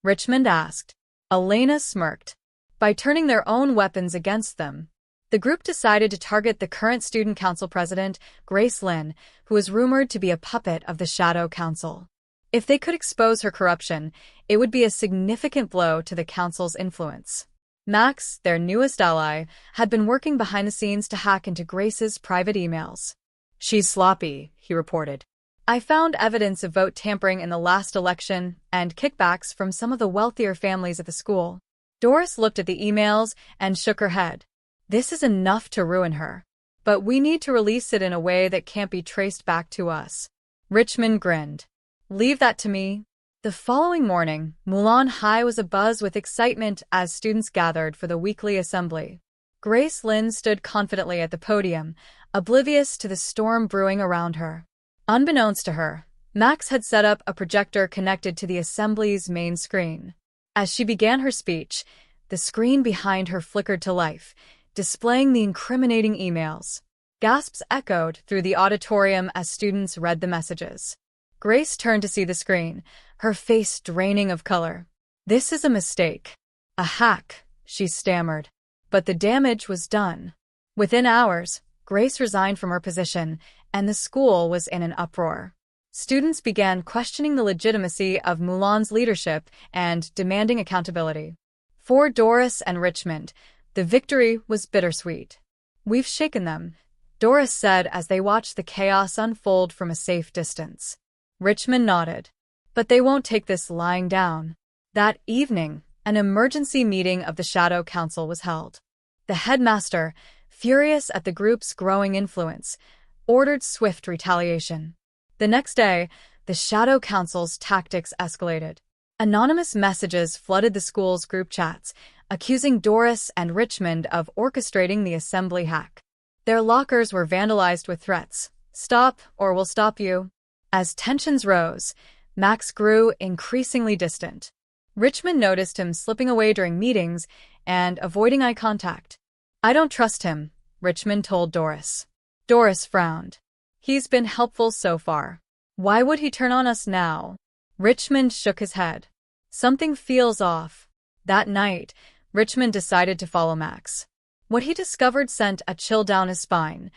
Richmond asked. Elena smirked. By turning their own weapons against them. The group decided to target the current student council president, Grace Lynn, who is rumored to be a puppet of the Shadow Council. If they could expose her corruption, it would be a significant blow to the council's influence. Max, their newest ally, had been working behind the scenes to hack into Grace's private emails. She's sloppy, he reported. I found evidence of vote tampering in the last election and kickbacks from some of the wealthier families at the school. Doris looked at the emails and shook her head. This is enough to ruin her. But we need to release it in a way that can't be traced back to us. Richmond grinned. Leave that to me. The following morning, Mulan High was abuzz with excitement as students gathered for the weekly assembly. Grace Lynn stood confidently at the podium, oblivious to the storm brewing around her. Unbeknownst to her, Max had set up a projector connected to the assembly's main screen. As she began her speech, the screen behind her flickered to life, displaying the incriminating emails. Gasps echoed through the auditorium as students read the messages. Grace turned to see the screen, her face draining of color. This is a mistake. A hack, she stammered. But the damage was done. Within hours, Grace resigned from her position, and the school was in an uproar. Students began questioning the legitimacy of Mulan's leadership and demanding accountability. For Doris and Richmond, the victory was bittersweet. We've shaken them, Doris said as they watched the chaos unfold from a safe distance. Richmond nodded. But they won't take this lying down. That evening, an emergency meeting of the Shadow Council was held. The headmaster, furious at the group's growing influence, ordered swift retaliation. The next day, the Shadow Council's tactics escalated. Anonymous messages flooded the school's group chats, accusing Doris and Richmond of orchestrating the assembly hack. Their lockers were vandalized with threats. Stop, or we'll stop you. As tensions rose, Max grew increasingly distant. Richmond noticed him slipping away during meetings and avoiding eye contact. I don't trust him, Richmond told Doris. Doris frowned. He's been helpful so far. Why would he turn on us now? Richmond shook his head. Something feels off. That night, Richmond decided to follow Max. What he discovered sent a chill down his spine.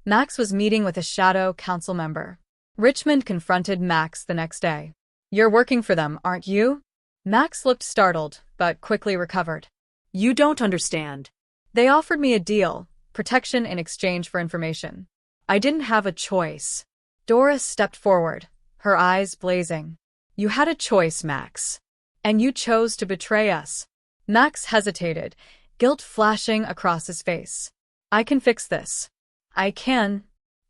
Max was meeting with a Shadow Council member. Richmond confronted Max the next day. You're working for them, aren't you? Max looked startled, but quickly recovered. You don't understand. They offered me a deal, protection in exchange for information. I didn't have a choice. Doris stepped forward, her eyes blazing. You had a choice, Max. And you chose to betray us. Max hesitated, guilt flashing across his face. I can fix this. I can.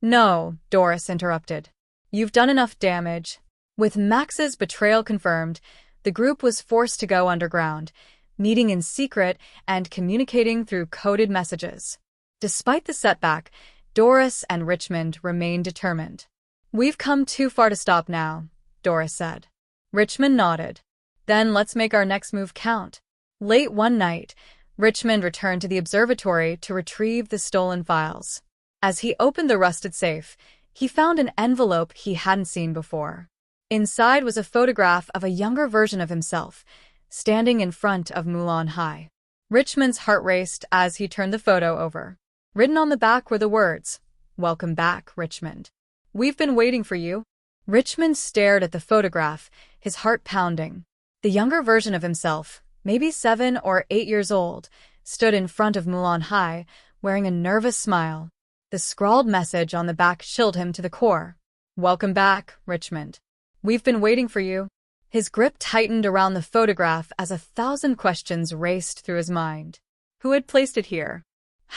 No, Doris interrupted. You've done enough damage. With Max's betrayal confirmed, the group was forced to go underground, meeting in secret and communicating through coded messages. Despite the setback, Doris and Richmond remained determined. We've come too far to stop now, Doris said. Richmond nodded. Then let's make our next move count. Late one night, Richmond returned to the observatory to retrieve the stolen files. As he opened the rusted safe, he found an envelope he hadn't seen before. Inside was a photograph of a younger version of himself, standing in front of Mulan High. Richmond's heart raced as he turned the photo over. Written on the back were the words, "Welcome back, Richmond. We've been waiting for you." Richmond stared at the photograph, his heart pounding. The younger version of himself, maybe 7 or 8 years old, stood in front of Mulan High, wearing a nervous smile. The scrawled message on the back chilled him to the core. "Welcome back, Richmond. We've been waiting for you." His grip tightened around the photograph as 1,000 questions raced through his mind. Who had placed it here?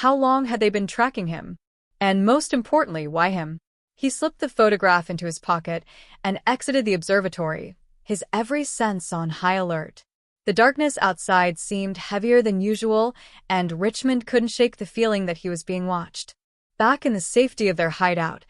How long had they been tracking him? And most importantly, why him? He slipped the photograph into his pocket and exited the observatory, his every sense on high alert. The darkness outside seemed heavier than usual, and Richmond couldn't shake the feeling that he was being watched. Back in the safety of their hideout,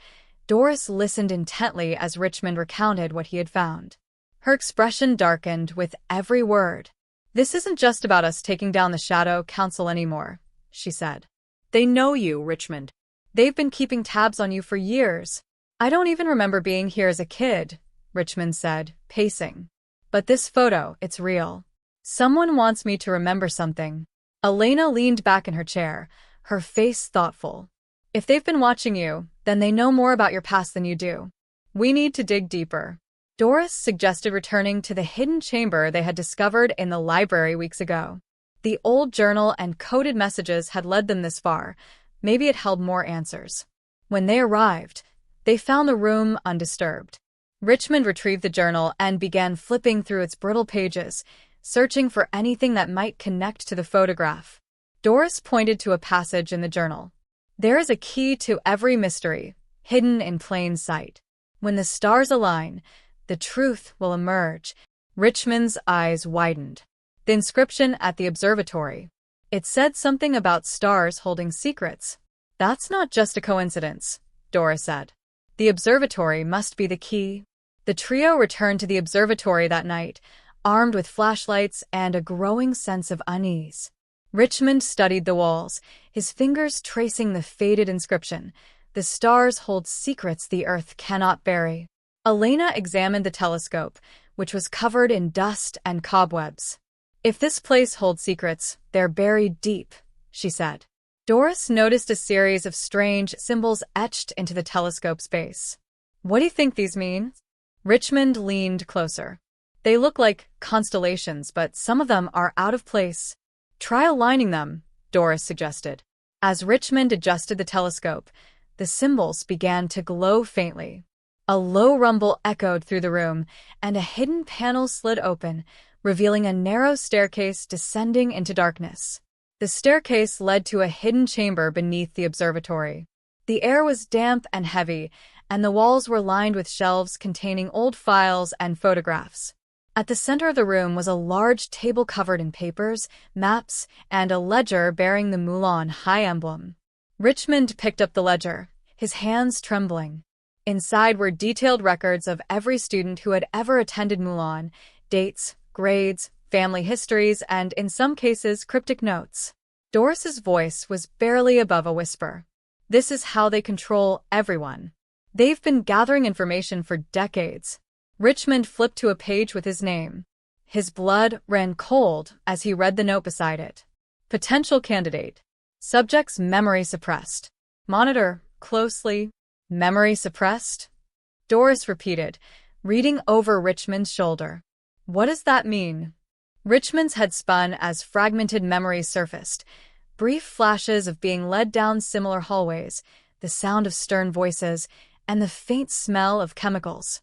Doris listened intently as Richmond recounted what he had found. Her expression darkened with every word. "This isn't just about us taking down the Shadow Council anymore," she said. They know you, Richmond. "They've been keeping tabs on you for years. I don't even remember being here as a kid," Richmond said, pacing. "But this photo, it's real. Someone wants me to remember something." Elena leaned back in her chair, her face thoughtful. "If they've been watching you, then they know more about your past than you do. We need to dig deeper." Doris suggested returning to the hidden chamber they had discovered in the library weeks ago. The old journal and coded messages had led them this far. Maybe it held more answers. When they arrived, they found the room undisturbed. Richmond retrieved the journal and began flipping through its brittle pages, searching for anything that might connect to the photograph. Doris pointed to a passage in the journal. "There is a key to every mystery, hidden in plain sight. When the stars align, the truth will emerge." Richmond's eyes widened. The inscription at the observatory. It said something about stars holding secrets. "That's not just a coincidence," Doris said. "The observatory must be the key." The trio returned to the observatory that night, armed with flashlights and a growing sense of unease. Richmond studied the walls, his fingers tracing the faded inscription, "The stars hold secrets the earth cannot bury." Elena examined the telescope, which was covered in dust and cobwebs. "If this place holds secrets, they're buried deep," she said. Doris noticed a series of strange symbols etched into the telescope's base. "What do you think these mean?" Richmond leaned closer. "They look like constellations, but some of them are out of place." "Try aligning them," Doris suggested. As Richmond adjusted the telescope, the symbols began to glow faintly. A low rumble echoed through the room, and a hidden panel slid open, revealing a narrow staircase descending into darkness. The staircase led to a hidden chamber beneath the observatory. The air was damp and heavy, and the walls were lined with shelves containing old files and photographs. At the center of the room was a large table covered in papers, maps, and a ledger bearing the Mulan High emblem. Richmond picked up the ledger, his hands trembling. Inside were detailed records of every student who had ever attended Mulan, dates, grades, family histories, and, in some cases, cryptic notes. Doris's voice was barely above a whisper. "This is how they control everyone. They've been gathering information for decades." Richmond flipped to a page with his name. His blood ran cold as he read the note beside it. "Potential candidate. Subject's memory suppressed. Monitor closely. Memory suppressed?" Doris repeated, reading over Richmond's shoulder. "What does that mean?" Richmond's head spun as fragmented memories surfaced. Brief flashes of being led down similar hallways, the sound of stern voices, and the faint smell of chemicals.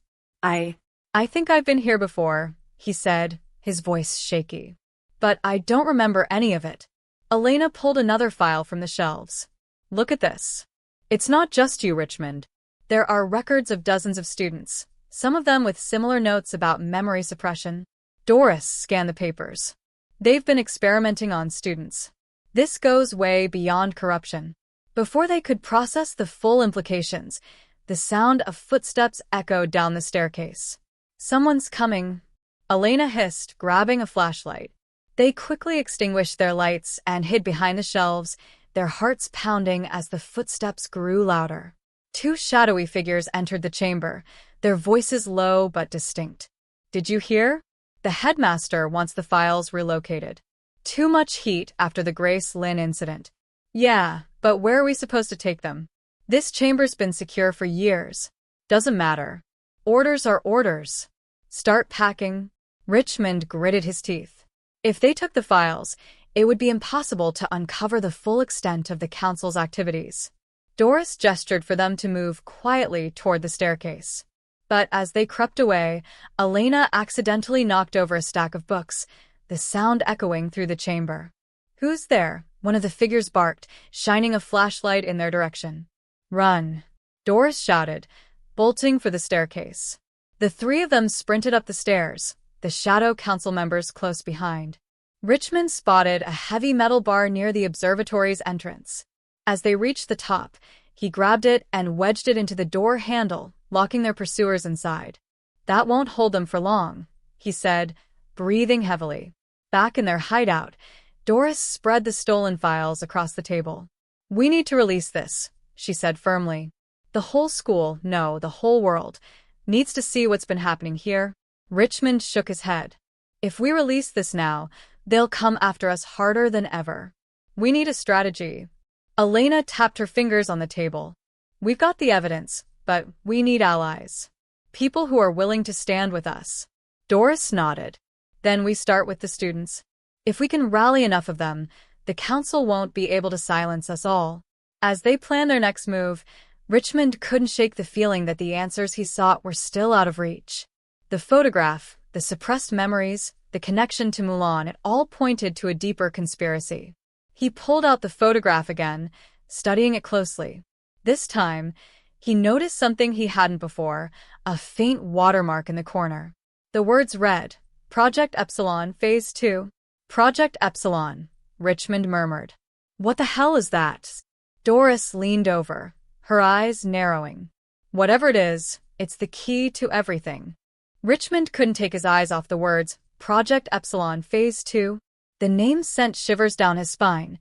I think I've been here before," he said, his voice shaky. "But I don't remember any of it." Elena pulled another file from the shelves. "Look at this." It's not just you, Richmond. There are records of dozens of students, some of them with similar notes about memory suppression. Doris scanned the papers. They've been experimenting on students. This goes way beyond corruption. Before they could process the full implications, the sound of footsteps echoed down the staircase. Someone's coming, Elena hissed, grabbing a flashlight. They quickly extinguished their lights and hid behind the shelves, their hearts pounding as the footsteps grew louder. Two shadowy figures entered the chamber, their voices low but distinct. "Did you hear? The headmaster wants the files relocated. Too much heat after the Grace Lynn incident." "Yeah, but where are we supposed to take them? This chamber's been secure for years." "Doesn't matter. Orders are orders. Start packing." Richmond gritted his teeth. If they took the files, it would be impossible to uncover the full extent of the council's activities. Doris gestured for them to move quietly toward the staircase. But as they crept away, Elena accidentally knocked over a stack of books, the sound echoing through the chamber. "Who's there?" one of the figures barked, shining a flashlight in their direction. "Run!" Doris shouted, bolting for the staircase. The three of them sprinted up the stairs, the shadow council members close behind. Richmond spotted a heavy metal bar near the observatory's entrance. As they reached the top, he grabbed it and wedged it into the door handle, locking their pursuers inside. "That won't hold them for long," he said, breathing heavily. Back in their hideout, Doris spread the stolen files across the table. "We need to release this," she said firmly. "The whole school, no, the whole world, needs to see what's been happening here." Richmond shook his head. "If we release this now, they'll come after us harder than ever. We need a strategy." Elena tapped her fingers on the table. "We've got the evidence, but we need allies. People who are willing to stand with us." Doris nodded. "Then we start with the students. If we can rally enough of them, the council won't be able to silence us all." As they planned their next move, Richmond couldn't shake the feeling that the answers he sought were still out of reach. The photograph, the suppressed memories, the connection to Mulan, it all pointed to a deeper conspiracy. He pulled out the photograph again, studying it closely. This time, he noticed something he hadn't before, a faint watermark in the corner. The words read, "Project Epsilon, Phase 2. Project Epsilon," Richmond murmured. "What the hell is that?" Doris leaned over, her eyes narrowing. "Whatever it is, it's the key to everything." Richmond couldn't take his eyes off the words, "Project Epsilon, Phase 2. The name sent shivers down his spine,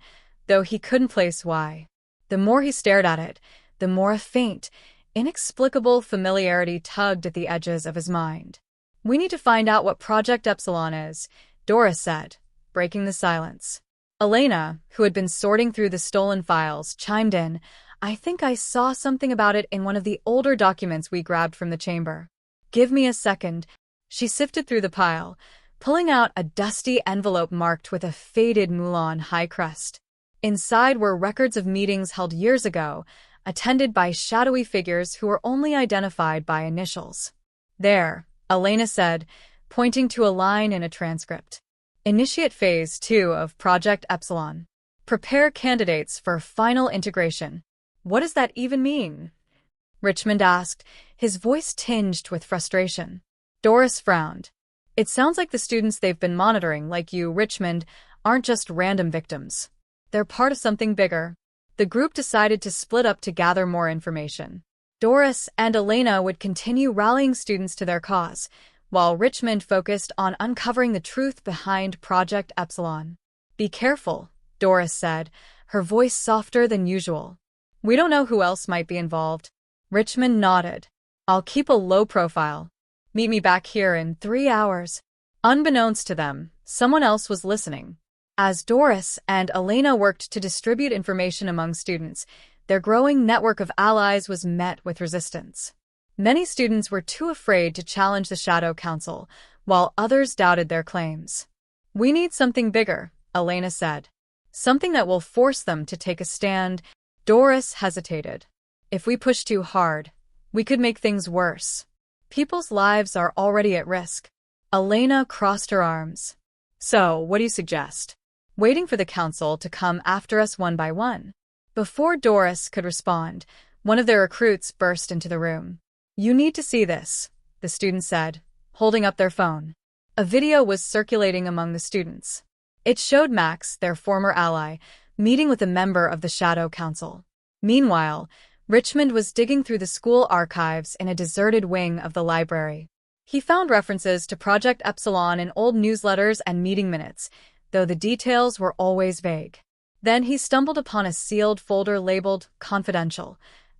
though he couldn't place why. The more he stared at it, the more a faint, inexplicable familiarity tugged at the edges of his mind. "We need to find out what Project Epsilon is," Doris said, breaking the silence. Elena, who had been sorting through the stolen files, chimed in, "I think I saw something about it in one of the older documents we grabbed from the chamber." "Give me a second." She sifted through the pile, pulling out a dusty envelope marked with a faded Mulan high crest. Inside were records of meetings held years ago, attended by shadowy figures who were only identified by initials. "There," Elena said, pointing to a line in a transcript. "Initiate Phase 2 of Project Epsilon. Prepare candidates for final integration." "What does that even mean?" Richmond asked, his voice tinged with frustration. Doris frowned. "It sounds like the students they've been monitoring, like you, Richmond, aren't just random victims. They're part of something bigger." The group decided to split up to gather more information. Doris and Elena would continue rallying students to their cause, while Richmond focused on uncovering the truth behind Project Epsilon. "Be careful," Doris said, her voice softer than usual. "We don't know who else might be involved." Richmond nodded. "I'll keep a low profile. Meet me back here in 3 hours." Unbeknownst to them, someone else was listening. As Doris and Elena worked to distribute information among students, their growing network of allies was met with resistance. Many students were too afraid to challenge the Shadow Council, while others doubted their claims. "We need something bigger," Elena said. "Something that will force them to take a stand." Doris hesitated. "If we push too hard, we could make things worse. People's lives are already at risk." Elena crossed her arms. "So, what do you suggest? Waiting for the council to come after us one by one?" Before Doris could respond, one of their recruits burst into the room. "You need to see this," the student said, holding up their phone. A video was circulating among the students. It showed Max, their former ally, meeting with a member of the Shadow Council. Meanwhile, Richmond was digging through the school archives in a deserted wing of the library. He found references to Project Epsilon in old newsletters and meeting minutes, though the details were always vague. Then he stumbled upon a sealed folder labeled Confidential,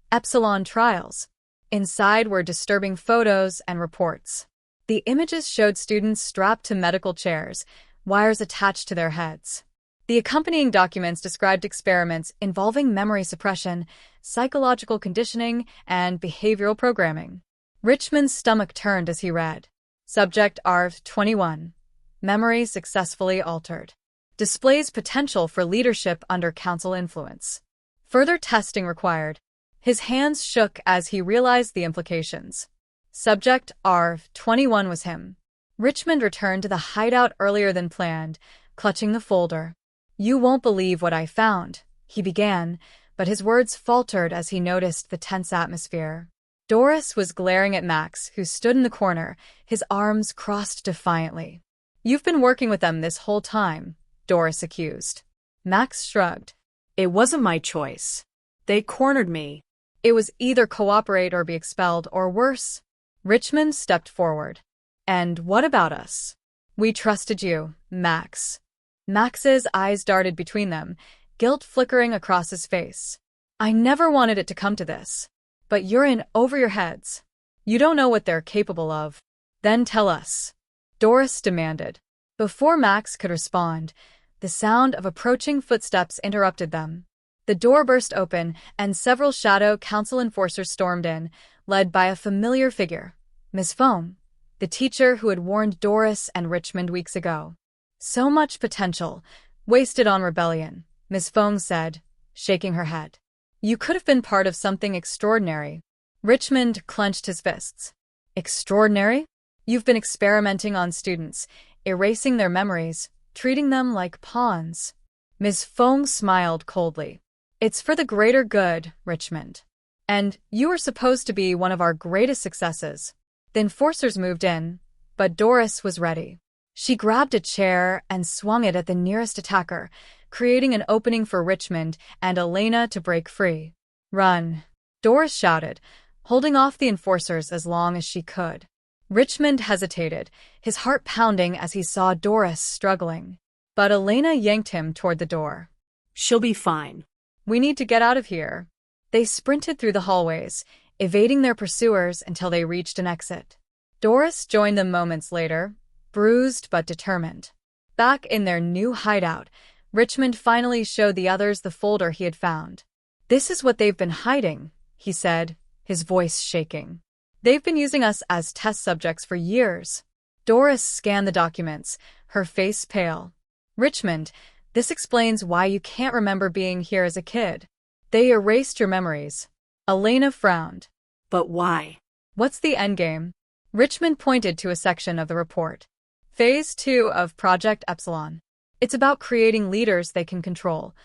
Epsilon Trials. Inside were disturbing photos and reports. The images showed students strapped to medical chairs, wires attached to their heads. The accompanying documents described experiments involving memory suppression, psychological conditioning, and behavioral programming. Richmond's stomach turned as he read. Subject ARV-21. Memory successfully altered. Displays potential for leadership under council influence. Further testing required. His hands shook as he realized the implications. Subject ARV-21 was him. Richmond returned to the hideout earlier than planned, clutching the folder. "You won't believe what I found," he began, but his words faltered as he noticed the tense atmosphere. Doris was glaring at Max, who stood in the corner, his arms crossed defiantly. "You've been working with them this whole time," Doris accused. Max shrugged. It wasn't my choice. They cornered me. It was either cooperate or be expelled, or worse. Richmond stepped forward. "And what about us? We trusted you, Max." Max's eyes darted between them, guilt flickering across his face. "I never wanted it to come to this. But you're in over your heads. You don't know what they're capable of." "Then tell us," Doris demanded. Before Max could respond, the sound of approaching footsteps interrupted them. The door burst open, and several Shadow Council enforcers stormed in, led by a familiar figure, Ms. Foam, the teacher who had warned Doris and Richmond weeks ago. "So much potential, wasted on rebellion," Ms. Foam said, shaking her head. "You could have been part of something extraordinary." Richmond clenched his fists. "Extraordinary? You've been experimenting on students, erasing their memories, treating them like pawns." Ms. Foam smiled coldly. "It's for the greater good, Richmond. And you were supposed to be one of our greatest successes." The enforcers moved in, but Doris was ready. She grabbed a chair and swung it at the nearest attacker, creating an opening for Richmond and Elena to break free. "Run," Doris shouted, holding off the enforcers as long as she could. Richmond hesitated, his heart pounding as he saw Doris struggling. But Elena yanked him toward the door. "She'll be fine. "We need to get out of here." They sprinted through the hallways, evading their pursuers until they reached an exit. Doris joined them moments later, bruised but determined. Back in their new hideout, Richmond finally showed the others the folder he had found. "This is what they've been hiding," he said, his voice shaking. "They've been using us as test subjects for years." Doris scanned the documents, her face pale. "Richmond, this explains why you can't remember being here as a kid. They erased your memories." Elena frowned. But why? "What's the endgame?" Richmond pointed to a section of the report. Phase 2 of Project Epsilon. It's about creating leaders they can control,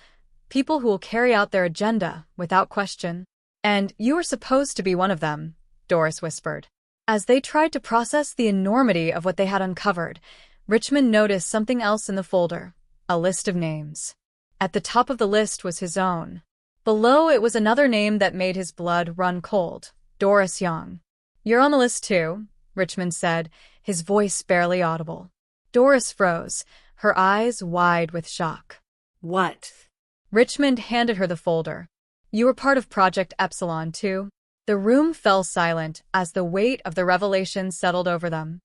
people who will carry out their agenda without question. "And you were supposed to be one of them," Doris whispered. As they tried to process the enormity of what they had uncovered, Richmond noticed something else in the folder, a list of names. At the top of the list was his own. Below it was another name that made his blood run cold, Doris Young. "You're on the list too," Richmond said, his voice barely audible. Doris froze, her eyes wide with shock. "What?" Richmond handed her the folder. "You were part of Project Epsilon too?" The room fell silent as the weight of the revelation settled over them.